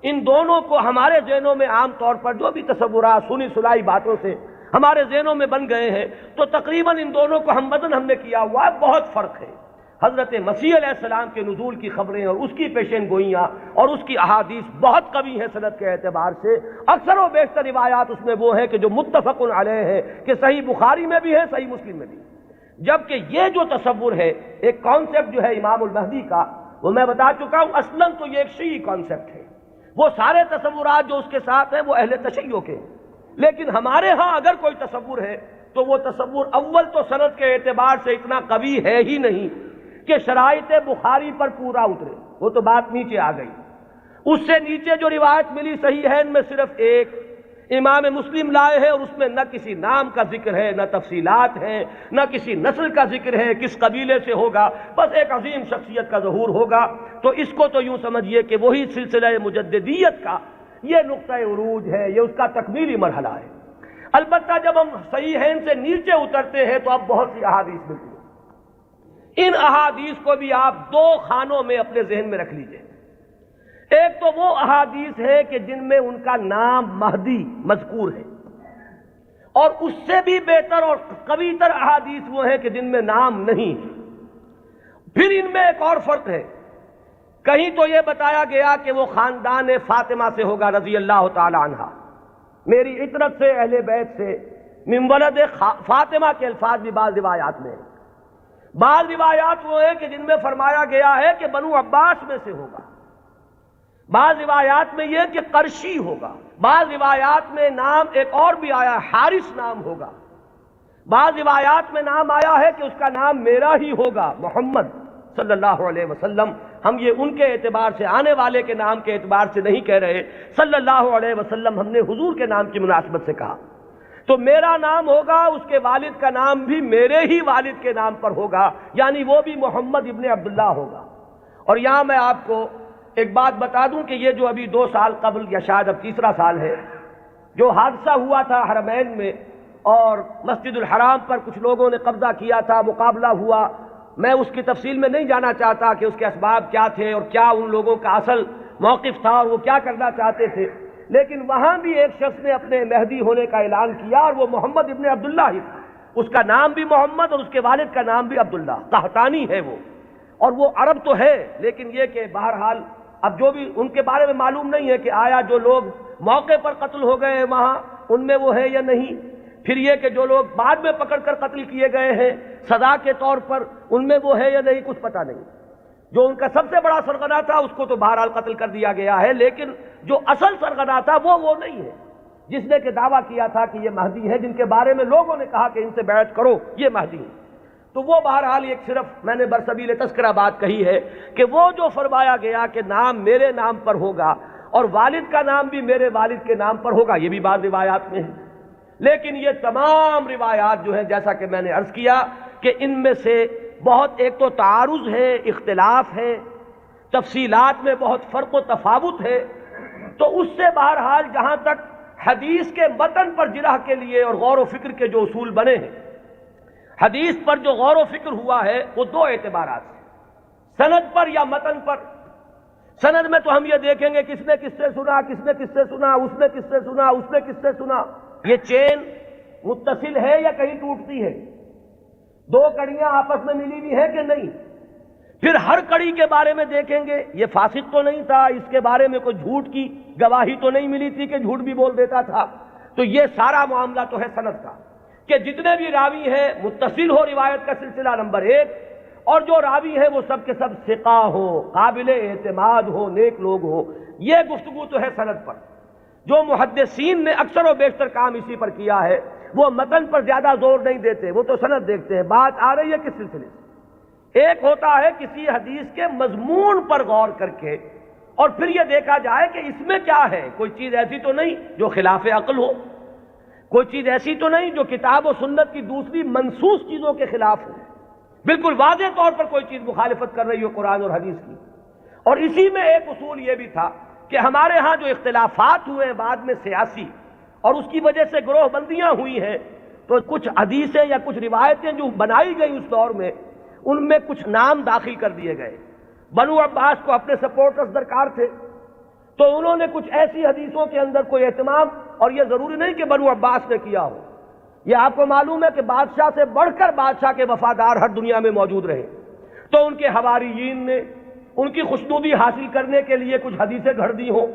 ان دونوں کو ہمارے ذہنوں میں عام طور پر جو بھی تصورات سنی سنائی باتوں سے ہمارے ذہنوں میں بن گئے ہیں، تو تقریباً ان دونوں کو ہم وزن ہم نے کیا ہوا ہے، بہت فرق ہے۔ حضرت مسیح علیہ السلام کے نزول کی خبریں اور اس کی پیشین گوئیاں اور اس کی احادیث بہت قوی ہیں سند کے اعتبار سے۔ اکثر و بیشتر روایات اس میں وہ ہیں کہ جو متفق علیہ ہے، کہ صحیح بخاری میں بھی ہے، صحیح مسلم میں بھی ہے۔ جبکہ یہ جو تصور ہے، ایک کانسیپٹ جو ہے امام المہدی کا، وہ میں بتا چکا ہوں اصلاً تو یہ ایک شیعی کانسیپٹ ہے۔ وہ سارے تصورات جو اس کے ساتھ ہیں وہ اہل تشیع کے ہیں، لیکن ہمارے ہاں اگر کوئی تصور ہے تو وہ تصور اول تو سند کے اعتبار سے اتنا قوی ہے ہی نہیں کہ شرائط بخاری پر پورا اترے، وہ تو بات نیچے آ گئی۔ اس سے نیچے جو روایت ملی صحیحین میں صرف ایک امام مسلم لائے ہیں، اور اس میں نہ کسی نام کا ذکر ہے، نہ تفصیلات ہیں، نہ کسی نسل کا ذکر ہے، کس قبیلے سے ہوگا، بس ایک عظیم شخصیت کا ظہور ہوگا۔ تو اس کو تو یوں سمجھیے کہ وہی سلسلہ مجددیت کا یہ نقطہ عروج ہے، یہ اس کا تکمیلی مرحلہ ہے۔ البتہ جب ہم صحیحین سے نیچے اترتے ہیں تو اب بہت سی احادیث ملتی ہیں۔ ان احادیث کو بھی آپ دو خانوں میں اپنے ذہن میں رکھ لیجئے۔ ایک تو وہ احادیث ہے کہ جن میں ان کا نام مہدی مذکور ہے، اور اس سے بھی بہتر اور قوی تر احادیث وہ ہیں کہ جن میں نام نہیں ہے۔ پھر ان میں ایک اور فرق ہے، کہیں تو یہ بتایا گیا کہ وہ خاندان فاطمہ سے ہوگا رضی اللہ تعالی عنہ، میری عطرت سے، اہل بیت سے، من ولد فاطمہ کے الفاظ بھی بعض روایات میں ہیں۔ بعض روایات وہ ہیں کہ جن میں فرمایا گیا ہے کہ بنو عباس میں سے ہوگا، بعض روایات میں یہ کہ قرشی ہوگا، بعض روایات میں نام ایک اور بھی آیا حارث نام ہوگا، بعض روایات میں نام آیا ہے کہ اس کا نام میرا ہی ہوگا، محمد صلی اللہ علیہ وسلم۔ ہم یہ ان کے اعتبار سے، آنے والے کے نام کے اعتبار سے نہیں کہہ رہے، صلی اللہ علیہ وسلم ہم نے حضور کے نام کی مناسبت سے کہا۔ تو میرا نام ہوگا، اس کے والد کا نام بھی میرے ہی والد کے نام پر ہوگا، یعنی وہ بھی محمد ابن عبداللہ ہوگا۔ اور یہاں میں آپ کو ایک بات بتا دوں کہ یہ جو ابھی 2 سال قبل یا شاید اب تیسرا سال ہے، جو حادثہ ہوا تھا حرمین میں اور مسجد الحرام پر کچھ لوگوں نے قبضہ کیا تھا، مقابلہ ہوا، میں اس کی تفصیل میں نہیں جانا چاہتا کہ اس کے اسباب کیا تھے اور کیا ان لوگوں کا اصل موقف تھا اور وہ کیا کرنا چاہتے تھے، لیکن وہاں بھی ایک شخص نے اپنے مہدی ہونے کا اعلان کیا اور وہ محمد ابن عبداللہ ہی تھا۔ اس کا نام بھی محمد اور اس کے والد کا نام بھی عبداللہ، قحطانی ہے وہ، اور وہ عرب تو ہے، لیکن یہ کہ بہرحال اب جو بھی ان کے بارے میں معلوم نہیں ہے کہ آیا جو لوگ موقع پر قتل ہو گئے ہیں وہاں ان میں وہ ہے یا نہیں، پھر یہ کہ جو لوگ بعد میں پکڑ کر قتل کیے گئے ہیں سزا کے طور پر ان میں وہ ہے یا نہیں، کچھ پتہ نہیں۔ جو ان کا سب سے بڑا سرغنہ تھا اس کو تو بہرحال قتل کر دیا گیا ہے، لیکن جو اصل سرغنہ تھا وہ نہیں ہے، جس نے کہ دعویٰ کیا تھا کہ یہ مہدی ہے، جن کے بارے میں لوگوں نے کہا کہ ان سے بیعت کرو یہ مہدی ہے۔ تو وہ بہرحال ایک صرف میں نے برسبیل تذکرہ بات کہی ہے کہ وہ جو فرمایا گیا کہ نام میرے نام پر ہوگا اور والد کا نام بھی میرے والد کے نام پر ہوگا، یہ بھی بعض روایات میں ہے، لیکن یہ تمام روایات جو ہیں جیسا کہ میں نے عرض کیا کہ ان میں سے بہت ایک تو تعارض ہے، اختلاف ہے، تفصیلات میں بہت فرق و تفاوت ہے، تو اس سے بہرحال جہاں تک حدیث کے متن پر جرح کے لیے اور غور و فکر کے جو اصول بنے ہیں، حدیث پر جو غور و فکر ہوا ہے وہ 2 اعتبارات ہیں، سند پر یا متن پر۔ سند میں تو ہم یہ دیکھیں گے کس نے کس سے سنا، کس نے کس سے سنا، اس نے کس سے سنا، اس نے کس سے سنا، یہ چین متصل ہے یا کہیں ٹوٹتی ہے، 2 کڑیاں آپس میں ملی ہوئی ہیں کہ نہیں۔ پھر ہر کڑی کے بارے میں دیکھیں گے یہ فاسق تو نہیں تھا، اس کے بارے میں کوئی جھوٹ کی گواہی تو نہیں ملی تھی کہ جھوٹ بھی بول دیتا تھا۔ تو یہ سارا معاملہ تو ہے سند کا کہ جتنے بھی راوی ہیں متصل ہو روایت کا سلسلہ نمبر 1، اور جو راوی ہیں وہ سب کے سب ثقہ ہو، قابل اعتماد ہو، نیک لوگ ہو، یہ گفتگو تو ہے سند پر۔ جو محدثین نے اکثر و بیشتر کام اسی پر کیا ہے، وہ متن پر زیادہ زور نہیں دیتے، وہ تو سند دیکھتے ہیں، بات آ رہی ہے کس سلسلے سے۔ ایک ہوتا ہے کسی حدیث کے مضمون پر غور کر کے اور پھر یہ دیکھا جائے کہ اس میں کیا ہے، کوئی چیز ایسی تو نہیں جو خلاف عقل ہو، کوئی چیز ایسی تو نہیں جو کتاب و سنت کی دوسری منصوص چیزوں کے خلاف ہو، بالکل واضح طور پر کوئی چیز مخالفت کر رہی ہو قرآن اور حدیث کی۔ اور اسی میں ایک اصول یہ بھی تھا کہ ہمارے ہاں جو اختلافات ہوئے ہیں بعد میں سیاسی اور اس کی وجہ سے گروہ بندیاں ہوئی ہیں، تو کچھ حدیثیں یا کچھ روایتیں جو بنائی گئی اس دور میں ان میں کچھ نام داخل کر دیے گئے۔ بنو عباس کو اپنے سپورٹرز درکار تھے، تو انہوں نے کچھ ایسی حدیثوں کے اندر کوئی اہتمام، اور یہ ضروری نہیں کہ بنو عباس نے کیا ہو، یہ آپ کو معلوم ہے کہ بادشاہ سے بڑھ کر بادشاہ کے وفادار ہر دنیا میں موجود رہے، تو ان کے حواریین نے ان کی خوشنودی حاصل کرنے کے لیے کچھ حدیثیں گھڑ دی ہوں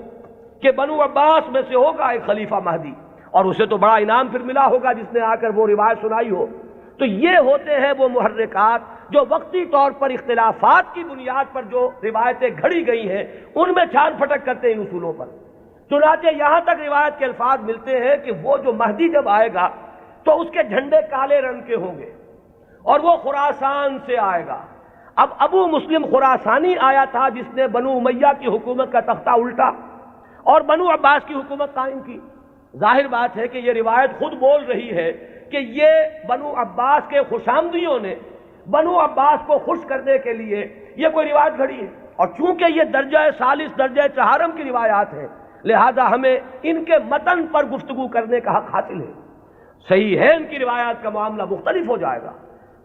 کہ بنو عباس میں سے ہوگا ایک خلیفہ مہدی، اور اسے تو بڑا انعام پھر ملا ہوگا جس نے آ کر وہ روایت سنائی ہو۔ تو یہ ہوتے ہیں وہ محرکات جو وقتی طور پر اختلافات کی بنیاد پر جو روایتیں گھڑی گئی ہیں ان میں چھان پھٹک کرتے ہیں ان اصولوں پر۔ چنانچہ یہاں تک روایت کے الفاظ ملتے ہیں کہ وہ جو مہدی جب آئے گا تو اس کے جھنڈے کالے رنگ کے ہوں گے اور وہ خراسان سے آئے گا۔ اب ابو مسلم خراسانی آیا تھا جس نے بنو امیہ کی حکومت کا تختہ الٹا اور بنو عباس کی حکومت قائم کی۔ ظاہر بات ہے کہ یہ روایت خود بول رہی ہے کہ یہ بنو عباس کے خوشامدیوں نے بنو عباس کو خوش کرنے کے لیے یہ کوئی روایت گھڑی ہے، اور چونکہ یہ درجہ ثالث درجہ چہارم کی روایات ہیں لہذا ہمیں ان کے متن پر گفتگو کرنے کا حق حاصل ہے۔ صحیح ہے ان کی روایات کا معاملہ مختلف ہو جائے گا،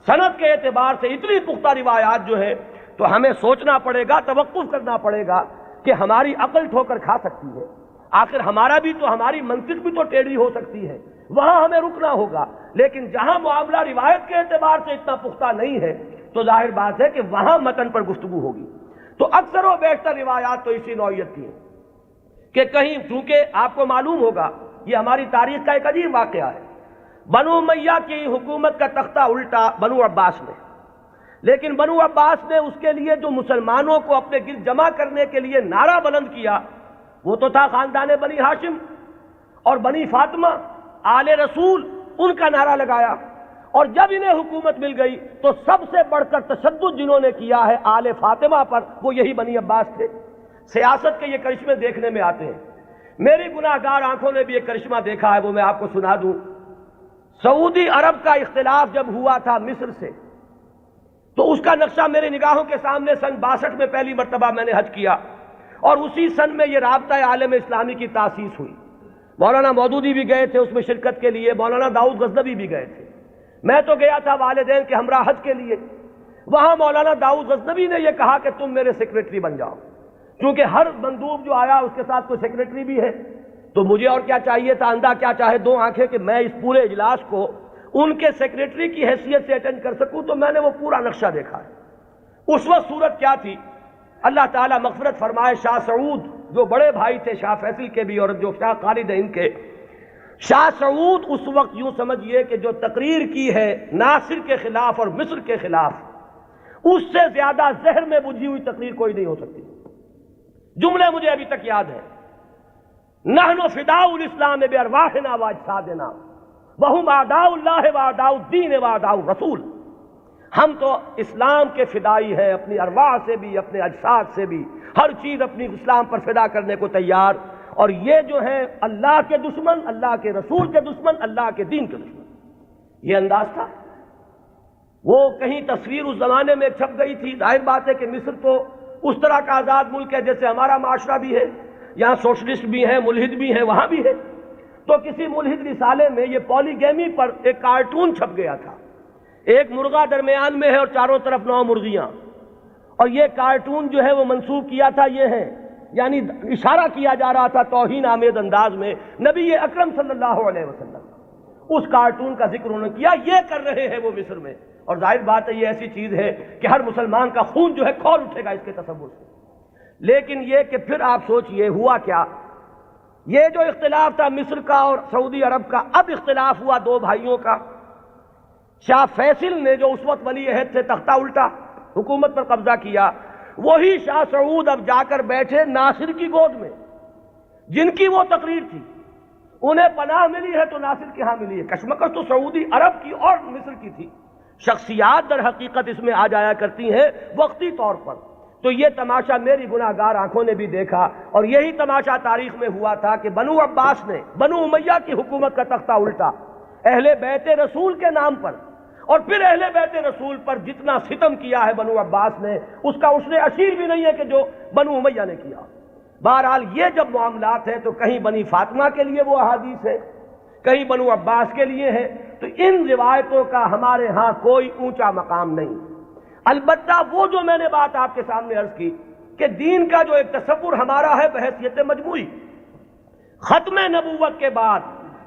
سند کے اعتبار سے اتنی پختہ روایات جو ہے، تو ہمیں سوچنا پڑے گا، توقف کرنا پڑے گا کہ ہماری عقل ٹھوکر کھا سکتی ہے، آخر ہماری منطق بھی تو ٹیڑھی ہو سکتی ہے، وہاں ہمیں رکنا ہوگا۔ لیکن جہاں معاملہ روایت کے اعتبار سے اتنا پختہ نہیں ہے تو ظاہر بات ہے کہ وہاں متن پر گفتگو ہوگی۔ تو اکثر و بیشتر روایات تو اسی نوعیت کی ہیں کہ کہیں، چونکہ آپ کو معلوم ہوگا یہ ہماری تاریخ کا ایک عجیب واقعہ ہے، بنو امیہ کی حکومت کا تختہ الٹا بنو عباس نے، لیکن بنو عباس نے اس کے لیے جو مسلمانوں کو اپنے گرد جمع کرنے کے لیے نعرہ بلند کیا وہ تو تھا خاندان بنی ہاشم اور بنی فاطمہ، آل رسول، ان کا نعرہ لگایا۔ اور جب انہیں حکومت مل گئی تو سب سے بڑھ کر تشدد جنہوں نے کیا ہے آل فاطمہ پر، وہ یہی بنی عباس تھے۔ سیاست کے یہ کرشمے دیکھنے میں آتے ہیں، میری گناہ گار آنکھوں نے بھی ایک کرشمہ دیکھا ہے، وہ میں آپ کو سنا دوں۔ سعودی عرب کا اختلاف جب ہوا تھا مصر سے، تو اس کا نقشہ میرے نگاہوں کے سامنے سن 62 میں پہلی مرتبہ میں نے حج کیا، اور اسی سن میں یہ رابطہ عالم اسلامی کی تاسیس ہوئی۔ مولانا مودودی بھی گئے تھے اس میں شرکت کے لیے، مولانا داؤد غزنوی بھی گئے تھے، میں تو گیا تھا والدین کے ہمراہ حج کے لیے۔ وہاں مولانا داؤد غزنوی نے یہ کہا کہ تم میرے سیکریٹری بن جاؤ، کیونکہ ہر مندوب جو آیا اس کے ساتھ کوئی سیکریٹری بھی ہے، تو مجھے اور کیا چاہیے تھا، اندھا کیا چاہے دو آنکھیں، کہ میں اس پورے اجلاس کو ان کے سیکریٹری کی حیثیت سے اٹینڈ کر سکوں۔ تو میں نے وہ پورا نقشہ دیکھا ہے۔ اس وقت صورت کیا تھی، اللہ تعالیٰ مغفرت فرمائے، شاہ سعود جو بڑے بھائی تھے شاہ فیصل کے بھی اور جو شاہ خالد ہیں ان کے، شاہ سعود اس وقت یوں سمجھئے کہ جو تقریر کی ہے ناصر کے خلاف اور مصر کے خلاف، اس سے زیادہ زہر میں بجھی ہوئی تقریر کوئی نہیں ہو سکتی۔ جملے مجھے ابھی تک یاد ہے، نحن فداء الاسلام بارواحنا واجسادنا وہم اعداء اللہ واعداء الدین واعداء الرسول، ہم تو اسلام کے فدائی ہیں، اپنی ارواح سے بھی، اپنے اجساد سے بھی، ہر چیز اپنی اسلام پر فدا کرنے کو تیار، اور یہ جو ہیں اللہ کے دشمن، اللہ کے رسول کے دشمن، اللہ کے دین کے دشمن۔ یہ انداز تھا۔ وہ کہیں تصویر اس زمانے میں چھپ گئی تھی، ظاہر بات ہے کہ مصر تو اس طرح کا آزاد ملک ہے جیسے ہمارا معاشرہ بھی ہے، یہاں سوشلسٹ بھی ہیں، ملحد بھی ہیں، وہاں بھی ہے۔ تو کسی ملحد رسالے میں یہ پولیگیمی پر ایک کارٹون چھپ گیا تھا، ایک مرغہ درمیان میں ہے اور چاروں طرف 9 مرغیاں، اور یہ کارٹون جو ہے وہ منسوب کیا تھا یہ ہے، یعنی اشارہ کیا جا رہا تھا توہین آمیز انداز میں نبی اکرم صلی اللہ علیہ وسلم۔ اس کارٹون کا ذکر انہوں نے کیا، یہ کر رہے ہیں وہ مصر میں، اور ظاہر بات ہے یہ ایسی چیز ہے کہ ہر مسلمان کا خون جو ہے کھول اٹھے گا اس کے تصور سے۔ لیکن یہ کہ پھر آپ سوچئے ہوا کیا، یہ جو اختلاف تھا مصر کا اور سعودی عرب کا، اب اختلاف ہوا 2 بھائیوں کا۔ شاہ فیصل نے جو اس وقت ولی عہد تھے تختہ الٹا، حکومت پر قبضہ کیا، وہی شاہ سعود اب جا کر بیٹھے ناصر کی گود میں، جن کی وہ تقریر تھی، انہیں پناہ ملی ہے تو ناصر کے ہاں ملی ہے۔ کشمکش تو سعودی عرب کی اور مصر کی تھی، شخصیات در حقیقت اس میں آ جایا کرتی ہیں وقتی طور پر۔ تو یہ تماشا میری گناہ گار آنکھوں نے بھی دیکھا، اور یہی تماشا تاریخ میں ہوا تھا کہ بنو عباس نے بنو امیہ کی حکومت کا تختہ الٹا اہل بیت رسول کے نام پر، اور پھر اہل بیت رسول پر جتنا ستم کیا ہے بنو عباس نے، اس کا اس نے اشیر بھی نہیں ہے کہ جو بنو امیہ نے کیا۔ بہرحال یہ جب معاملات ہیں تو کہیں بنی فاطمہ کے لیے وہ احادیث ہے، کہیں بنو عباس کے لیے ہے، تو ان روایتوں کا ہمارے ہاں کوئی اونچا مقام نہیں۔ البتہ وہ جو میں نے بات آپ کے سامنے عرض کی کہ دین کا جو ایک تصور ہمارا ہے بحیثیت مجموعی، ختم نبوت کے بعد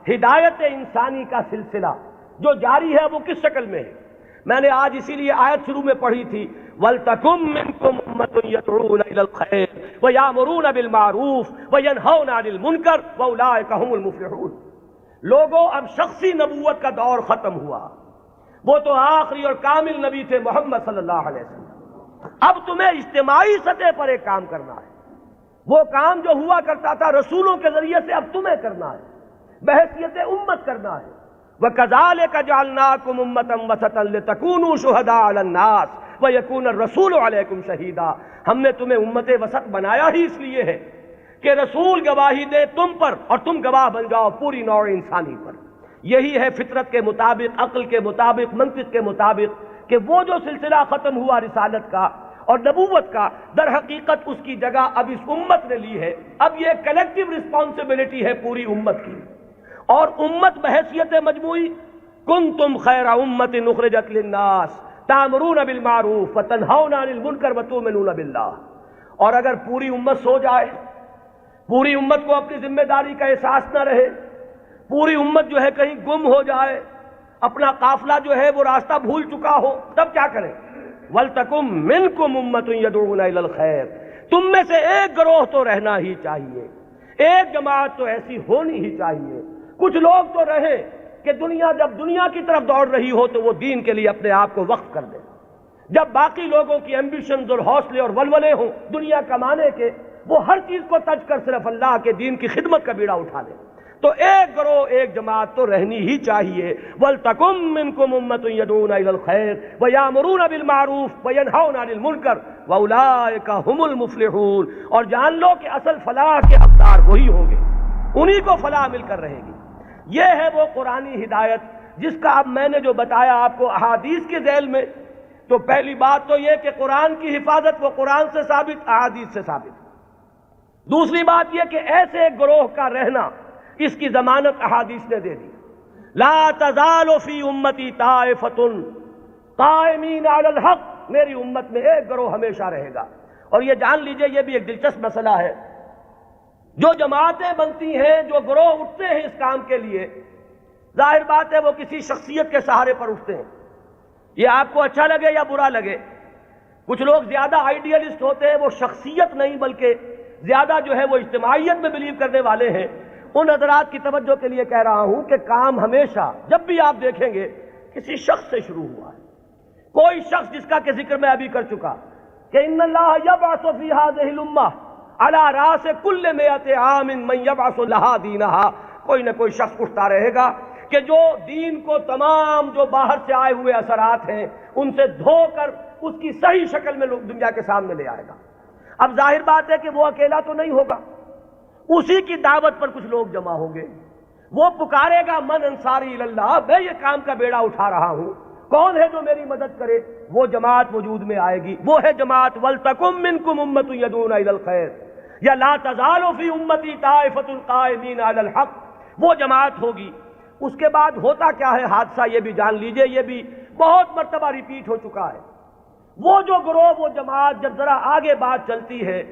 ہدایت انسانی کا سلسلہ جو جاری ہے وہ کس شکل میں ہے؟ میں نے آج اسی لیے آیت شروع میں پڑھی تھی، وَلْتَكُن مِّنكُمْ أُمَّةٌ يَدْعُونَ إِلَى الْخَيْرِ وَيَأْمُرُونَ بِالْمَعْرُوفِ وَيَنْهَوْنَ عَنِ الْمُنكَرِ وَأُولَٰئِكَ هُمُ الْمُفْلِحُونَ۔ لوگوں اب شخصی نبوت کا دور ختم ہوا، وہ تو آخری اور کامل نبی تھے محمد صلی اللہ علیہ وسلم۔ اب تمہیں اجتماعی سطح پر ایک کام کرنا ہے، وہ کام جو ہوا کرتا تھا رسولوں کے ذریعے سے اب تمہیں کرنا ہے، بحیثیت امت کرنا ہے۔ وَكَذَلِكَ جَعَلْنَاكُمْ أُمَّةً وَسَطًا لِتَكُونُوا شُهَدَاءَ عَلَى النَّاسِ وَيَكُونَ الرَّسُولُ عَلَيْكُمْ شَهِيدًا۔ ہم نے تمہیں امت وسط بنایا ہی اس لیے ہے کہ رسول گواہی دے تم پر اور تم گواہ بن جاؤ پوری نوع انسانی پر۔ یہی ہے فطرت کے مطابق، عقل کے مطابق، منطق کے مطابق کہ وہ جو سلسلہ ختم ہوا رسالت کا اور نبوت کا، در حقیقت اس کی جگہ اب اس امت نے لی ہے۔ اب یہ کلیکٹیو رسپانسبلٹی ہے پوری امت کی، اور امت بحیثیت مجموعی کنتم خیر امت اخرجت للناس تأمرون بالمعروف وتنہون عن المنکر وتؤمنون باللہ. اور اگر پوری امت سو جائے، پوری امت کو اپنی ذمہ داری کا احساس نہ رہے، پوری امت جو ہے کہیں گم ہو جائے، اپنا قافلہ جو ہے وہ راستہ بھول چکا ہو، تب کیا کریں؟ وَلْتَكُمْ مِنْكُمْ أُمَّةٌ يَدْعُونَ إِلَى الْخَيْرِ. تم میں سے ایک گروہ تو رہنا ہی چاہیے، ایک جماعت تو ایسی ہونی ہی چاہیے. کچھ لوگ تو رہے کہ دنیا جب دنیا کی طرف دوڑ رہی ہو تو وہ دین کے لیے اپنے آپ کو وقف کر دے. جب باقی لوگوں کی ایمبیشنز اور حوصلے اور ولولے ہوں دنیا کمانے کے، وہ ہر چیز کو تج کر صرف اللہ کے دین کی خدمت کا بیڑا اٹھا لیں. تو ایک گروہ، ایک جماعت تو رہنی ہی چاہیے. وَلْتَكُمْ مِنْكُمْ أُمَّةٌ يَدْعُونَ إِلَى الْخَيْرِ وَيَأْمُرُونَ بِالْمَعْرُوفِ وَيَنْهَوْنَ عَنِ الْمُنكَرِ وَأُولَٰئِكَ هُمُ الْمُفْلِحُونَ. اور جان لو کہ اصل فلاح کے حقدار وہی ہوں گے، انہی کو فلاح مل کر رہے گی. یہ ہے وہ قرآنی ہدایت جس کا اب میں نے جو بتایا آپ کو احادیث کے ذیل میں. تو پہلی بات تو یہ کہ قرآن کی حفاظت وہ قرآن سے ثابت، احادیث سے ثابت. دوسری بات یہ کہ ایسے ایک گروہ کا رہنا، اس کی ضمانت احادیث نے دے دی. لا تزال فی امتی طائفۃ قائمین علی الحق. میری امت میں ایک گروہ ہمیشہ رہے گا. اور یہ جان لیجئے یہ بھی ایک دلچسپ مسئلہ ہے. جو جماعتیں بنتی ہیں، جو گروہ اٹھتے ہیں اس کام کے لیے، ظاہر بات ہے وہ کسی شخصیت کے سہارے پر اٹھتے ہیں. یہ آپ کو اچھا لگے یا برا لگے. کچھ لوگ زیادہ آئیڈیلسٹ ہوتے ہیں، وہ شخصیت نہیں بلکہ زیادہ جو ہے وہ اجتماعیت میں بلیو کرنے والے ہیں. ان حضرات کی توجہ کے لیے کہہ رہا ہوں کہ کام ہمیشہ جب بھی آپ دیکھیں گے کسی شخص سے شروع ہوا ہے. کوئی شخص جس کا کہ ذکر میں ابھی کر چکا کہ ان اللہ یبعث فی ہذہ الامہ علی راس کل مئۃ عام من یبعث لہا دینہا. کوئی نہ کوئی شخص اٹھتا رہے گا کہ جو دین کو تمام جو باہر سے آئے ہوئے اثرات ہیں ان سے دھو کر اس کی صحیح شکل میں دنیا کے سامنے لے آئے گا. اب ظاہر بات ہے کہ وہ اکیلا تو نہیں ہوگا، اسی کی دعوت پر کچھ لوگ جمع ہوں گے. وہ پکارے گا من انصاری اللہ، میں یہ کام کا بیڑا اٹھا رہا ہوں، کون ہے جو میری مدد کرے؟ وہ جماعت وجود میں آئے گی. وہ ہے جماعت وَلْتَكُمْ مِنْكُمْ أُمَّةٌ يَدْعُونَ إِلَى الْخَيْرِ یا لَا تَزَالُ فِي أُمَّتِي طَائِفَةٌ قَائِمِينَ عَلَى الْحَقِّ. وہ جماعت ہوگی. اس کے بعد ہوتا کیا ہے حادثہ یہ بھی جان لیجئے، یہ بھی بہت مرتبہ ریپیٹ ہو چکا ہے. وہ جو گروہ، وہ جماعت جب ذرا آگے بات چلتی ہے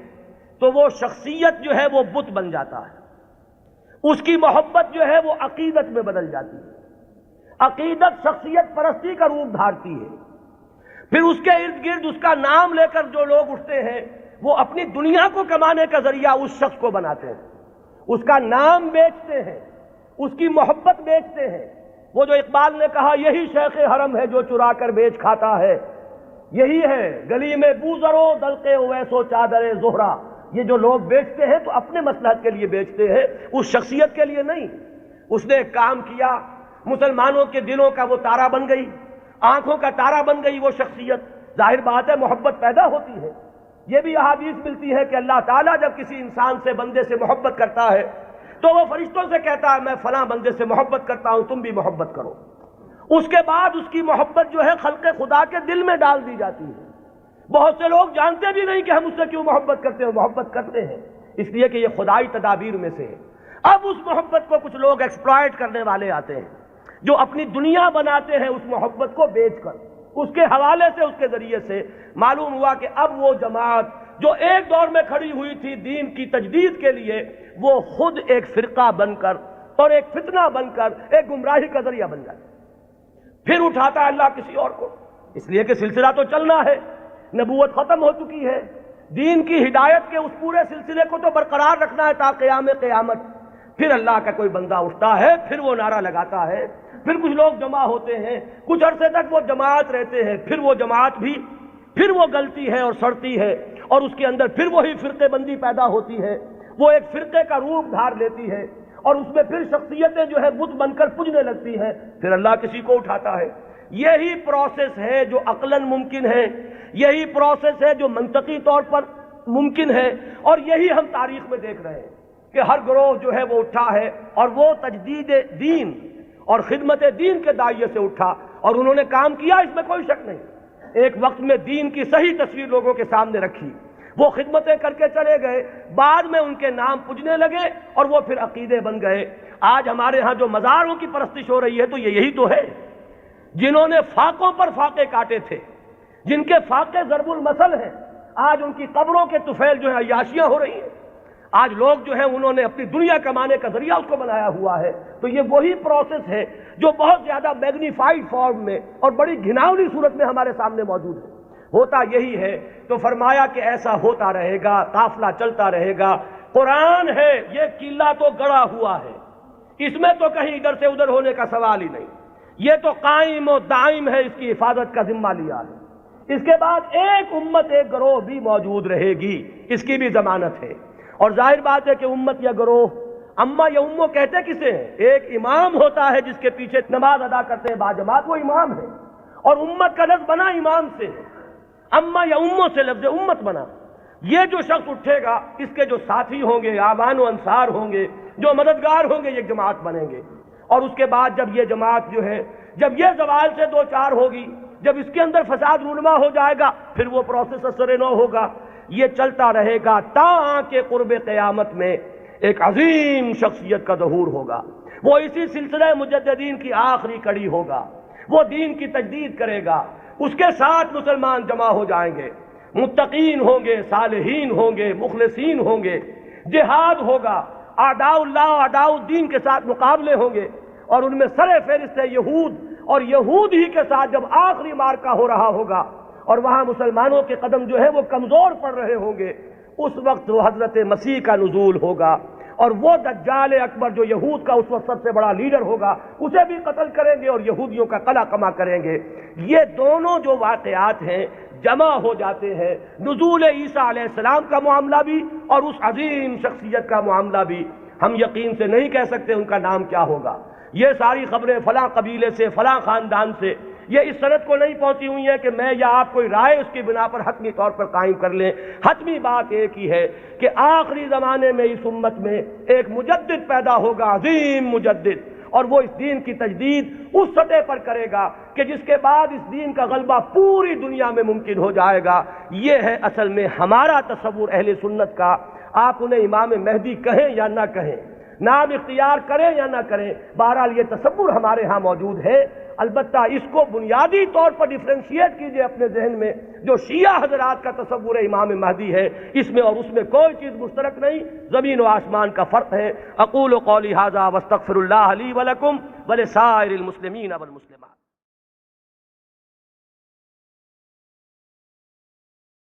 تو وہ شخصیت جو ہے وہ بت بن جاتا ہے. اس کی محبت جو ہے وہ عقیدت میں بدل جاتی ہے. عقیدت شخصیت پرستی کا روپ دھارتی ہے. پھر اس کے ارد گرد اس کا نام لے کر جو لوگ اٹھتے ہیں وہ اپنی دنیا کو کمانے کا ذریعہ اس شخص کو بناتے ہیں. اس کا نام بیچتے ہیں، اس کی محبت بیچتے ہیں. وہ جو اقبال نے کہا یہی شیخ حرم ہے جو چرا کر بیچ کھاتا ہے، یہی ہے گلی میں بوزرو دلقے اویسو چادر زہرا. یہ جو لوگ بیچتے ہیں تو اپنے مصلحت کے لیے بیچتے ہیں، اس شخصیت کے لیے نہیں. اس نے ایک کام کیا، مسلمانوں کے دلوں کا وہ تارا بن گئی، آنکھوں کا تارا بن گئی وہ شخصیت. ظاہر بات ہے محبت پیدا ہوتی ہے. یہ بھی احادیث ملتی ہے کہ اللہ تعالیٰ جب کسی انسان سے، بندے سے محبت کرتا ہے تو وہ فرشتوں سے کہتا ہے میں فلاں بندے سے محبت کرتا ہوں، تم بھی محبت کرو. اس کے بعد اس کی محبت جو ہے خلق خدا کے دل میں ڈال دی جاتی ہے. بہت سے لوگ جانتے بھی نہیں کہ ہم اس سے کیوں محبت کرتے ہیں. محبت کرتے ہیں اس لیے کہ یہ خدائی تدابیر میں سے ہے. اب اس محبت کو کچھ لوگ ایکسپلائٹ کرنے والے آتے ہیں جو اپنی دنیا بناتے ہیں اس محبت کو بیچ کر. اس کے حوالے سے، اس کے ذریعے سے معلوم ہوا کہ اب وہ جماعت جو ایک دور میں کھڑی ہوئی تھی دین کی تجدید کے لیے، وہ خود ایک فرقہ بن کر اور ایک فتنہ بن کر ایک گمراہی کا ذریعہ بن جاتی. پھر اٹھاتا ہے اللہ کسی اور کو، اس لیے کہ سلسلہ تو چلنا ہے. نبوت ختم ہو چکی ہے، دین کی ہدایت کے اس پورے سلسلے کو تو برقرار رکھنا ہے تا قیام قیامت. پھر اللہ کا کوئی بندہ اٹھتا ہے، پھر وہ نعرہ لگاتا ہے، پھر کچھ لوگ جمع ہوتے ہیں، کچھ عرصے تک وہ جماعت رہتے ہیں، پھر وہ جماعت بھی پھر وہ گلتی ہے اور سڑتی ہے، اور اس کے اندر پھر وہی فرقے بندی پیدا ہوتی ہے. وہ ایک فرقے کا روپ دھار لیتی ہے اور اس میں پھر شخصیتیں جو ہے بت بن کر پجنے لگتی ہیں. پھر اللہ کسی کو اٹھاتا ہے. یہی پروسیس ہے جو عقلاً ممکن ہے، یہی پروسیس ہے جو منطقی طور پر ممکن ہے، اور یہی ہم تاریخ میں دیکھ رہے ہیں کہ ہر گروہ جو ہے وہ اٹھا ہے اور وہ تجدید دین اور خدمت دین کے داعیے سے اٹھا اور انہوں نے کام کیا، اس میں کوئی شک نہیں. ایک وقت میں دین کی صحیح تصویر لوگوں کے سامنے رکھی،
وہ خدمتیں کر کے چلے گئے، بعد میں ان کے نام پجنے لگے اور وہ پھر عقیدے بن گئے۔ آج ہمارے ہاں جو مزاروں کی پرستش ہو رہی ہے تو یہی تو ہے، جنہوں نے فاقوں پر فاقے کاٹے تھے، جن کے فاقے ضرب المثل ہیں، آج ان کی قبروں کے طفیل جو ہیں عیاشیاں ہو رہی ہیں۔ آج لوگ جو ہیں انہوں نے اپنی دنیا کمانے کا ذریعہ اس کو بنایا ہوا ہے۔ تو یہ وہی پروسیس ہے جو بہت زیادہ میگنیفائڈ فارم میں اور بڑی گھناؤنی صورت میں ہمارے سامنے موجود ہے۔ ہوتا یہی ہے، تو فرمایا کہ ایسا ہوتا رہے گا، قافلہ چلتا رہے گا۔ قرآن ہے، یہ قلعہ تو گڑا ہوا ہے، اس میں تو کہیں ادھر سے ادھر ہونے کا سوال ہی نہیں، یہ تو قائم و دائم ہے، اس کی حفاظت کا ذمہ لیا ہے۔ اس کے بعد ایک امت ایک گروہ بھی موجود رہے گی، اس کی بھی ضمانت ہے۔ اور ظاہر بات ہے کہ امت یا گروہ، اما یا امو کہتے کسے ہیں؟ ایک امام ہوتا ہے جس کے پیچھے نماز ادا کرتے ہیں باجماعت، وہ امام ہے، اور امت کا لفظ بنا امام سے، اما یا امو سے لفظ امت بنا۔ یہ جو شخص اٹھے گا، اس کے جو ساتھی ہوں گے، آوان و انصار ہوں گے، جو مددگار ہوں گے، یہ جماعت بنیں گے۔ اور اس کے بعد جب یہ جماعت جو ہے، جب یہ زوال سے دو چار ہوگی، جب اس کے اندر فساد رونما ہو جائے گا، پھر وہ پروسیس اثر نو ہوگا۔ یہ چلتا رہے گا تا کہ قرب قیامت میں ایک عظیم شخصیت کا ظہور ہوگا۔ وہ اسی سلسلہ مجددین کی آخری کڑی ہوگا، وہ دین کی تجدید کرے گا، اس کے ساتھ مسلمان جمع ہو جائیں گے، متقین ہوں گے، صالحین ہوں گے، مخلصین ہوں گے، جہاد ہوگا، اعداء اللہ اعداء الدین کے ساتھ مقابلے ہوں گے، اور ان میں سر فہرست ہے یہود، اور یہود ہی کے ساتھ جب آخری مارکہ ہو رہا ہوگا اور وہاں مسلمانوں کے قدم جو ہے وہ کمزور پڑ رہے ہوں گے، اس وقت وہ حضرت مسیح کا نزول ہوگا، اور وہ دجال اکبر جو یہود کا اس وقت سب سے بڑا لیڈر ہوگا، اسے بھی قتل کریں گے اور یہودیوں کا قلع کما کریں گے۔ یہ دونوں جو واقعات ہیں جمع ہو جاتے ہیں، نزول عیسیٰ علیہ السلام کا معاملہ بھی اور اس عظیم شخصیت کا معاملہ بھی۔ ہم یقین سے نہیں کہہ سکتے ان کا نام کیا ہوگا، یہ ساری خبریں فلاں قبیلے سے، فلاں خاندان سے، یہ اس سند کو نہیں پہنچی ہوئی ہیں کہ میں یا آپ کوئی رائے اس کی بنا پر حتمی طور پر قائم کر لیں۔ حتمی بات ایک ہی ہے کہ آخری زمانے میں اس امت میں ایک مجدد پیدا ہوگا، عظیم مجدد، اور وہ اس دین کی تجدید اس سطح پر کرے گا کہ جس کے بعد اس دین کا غلبہ پوری دنیا میں ممکن ہو جائے گا۔ یہ ہے اصل میں ہمارا تصور اہل سنت کا۔ آپ انہیں امام مہدی کہیں یا نہ کہیں، نام اختیار کریں یا نہ کریں، بہرحال یہ تصور ہمارے ہاں موجود ہے۔ البتہ اس کو بنیادی طور پر ڈیفرینشیٹ کیجئے اپنے ذہن میں، جو شیعہ حضرات کا تصور امام مہدی ہے، اس میں اور اس میں کوئی چیز مشترک نہیں، زمین و آسمان کا فرق ہے۔ اقول قولی ھذا واستغفر اللہ لی ولکم ولسائر المسلمین والمسلمات۔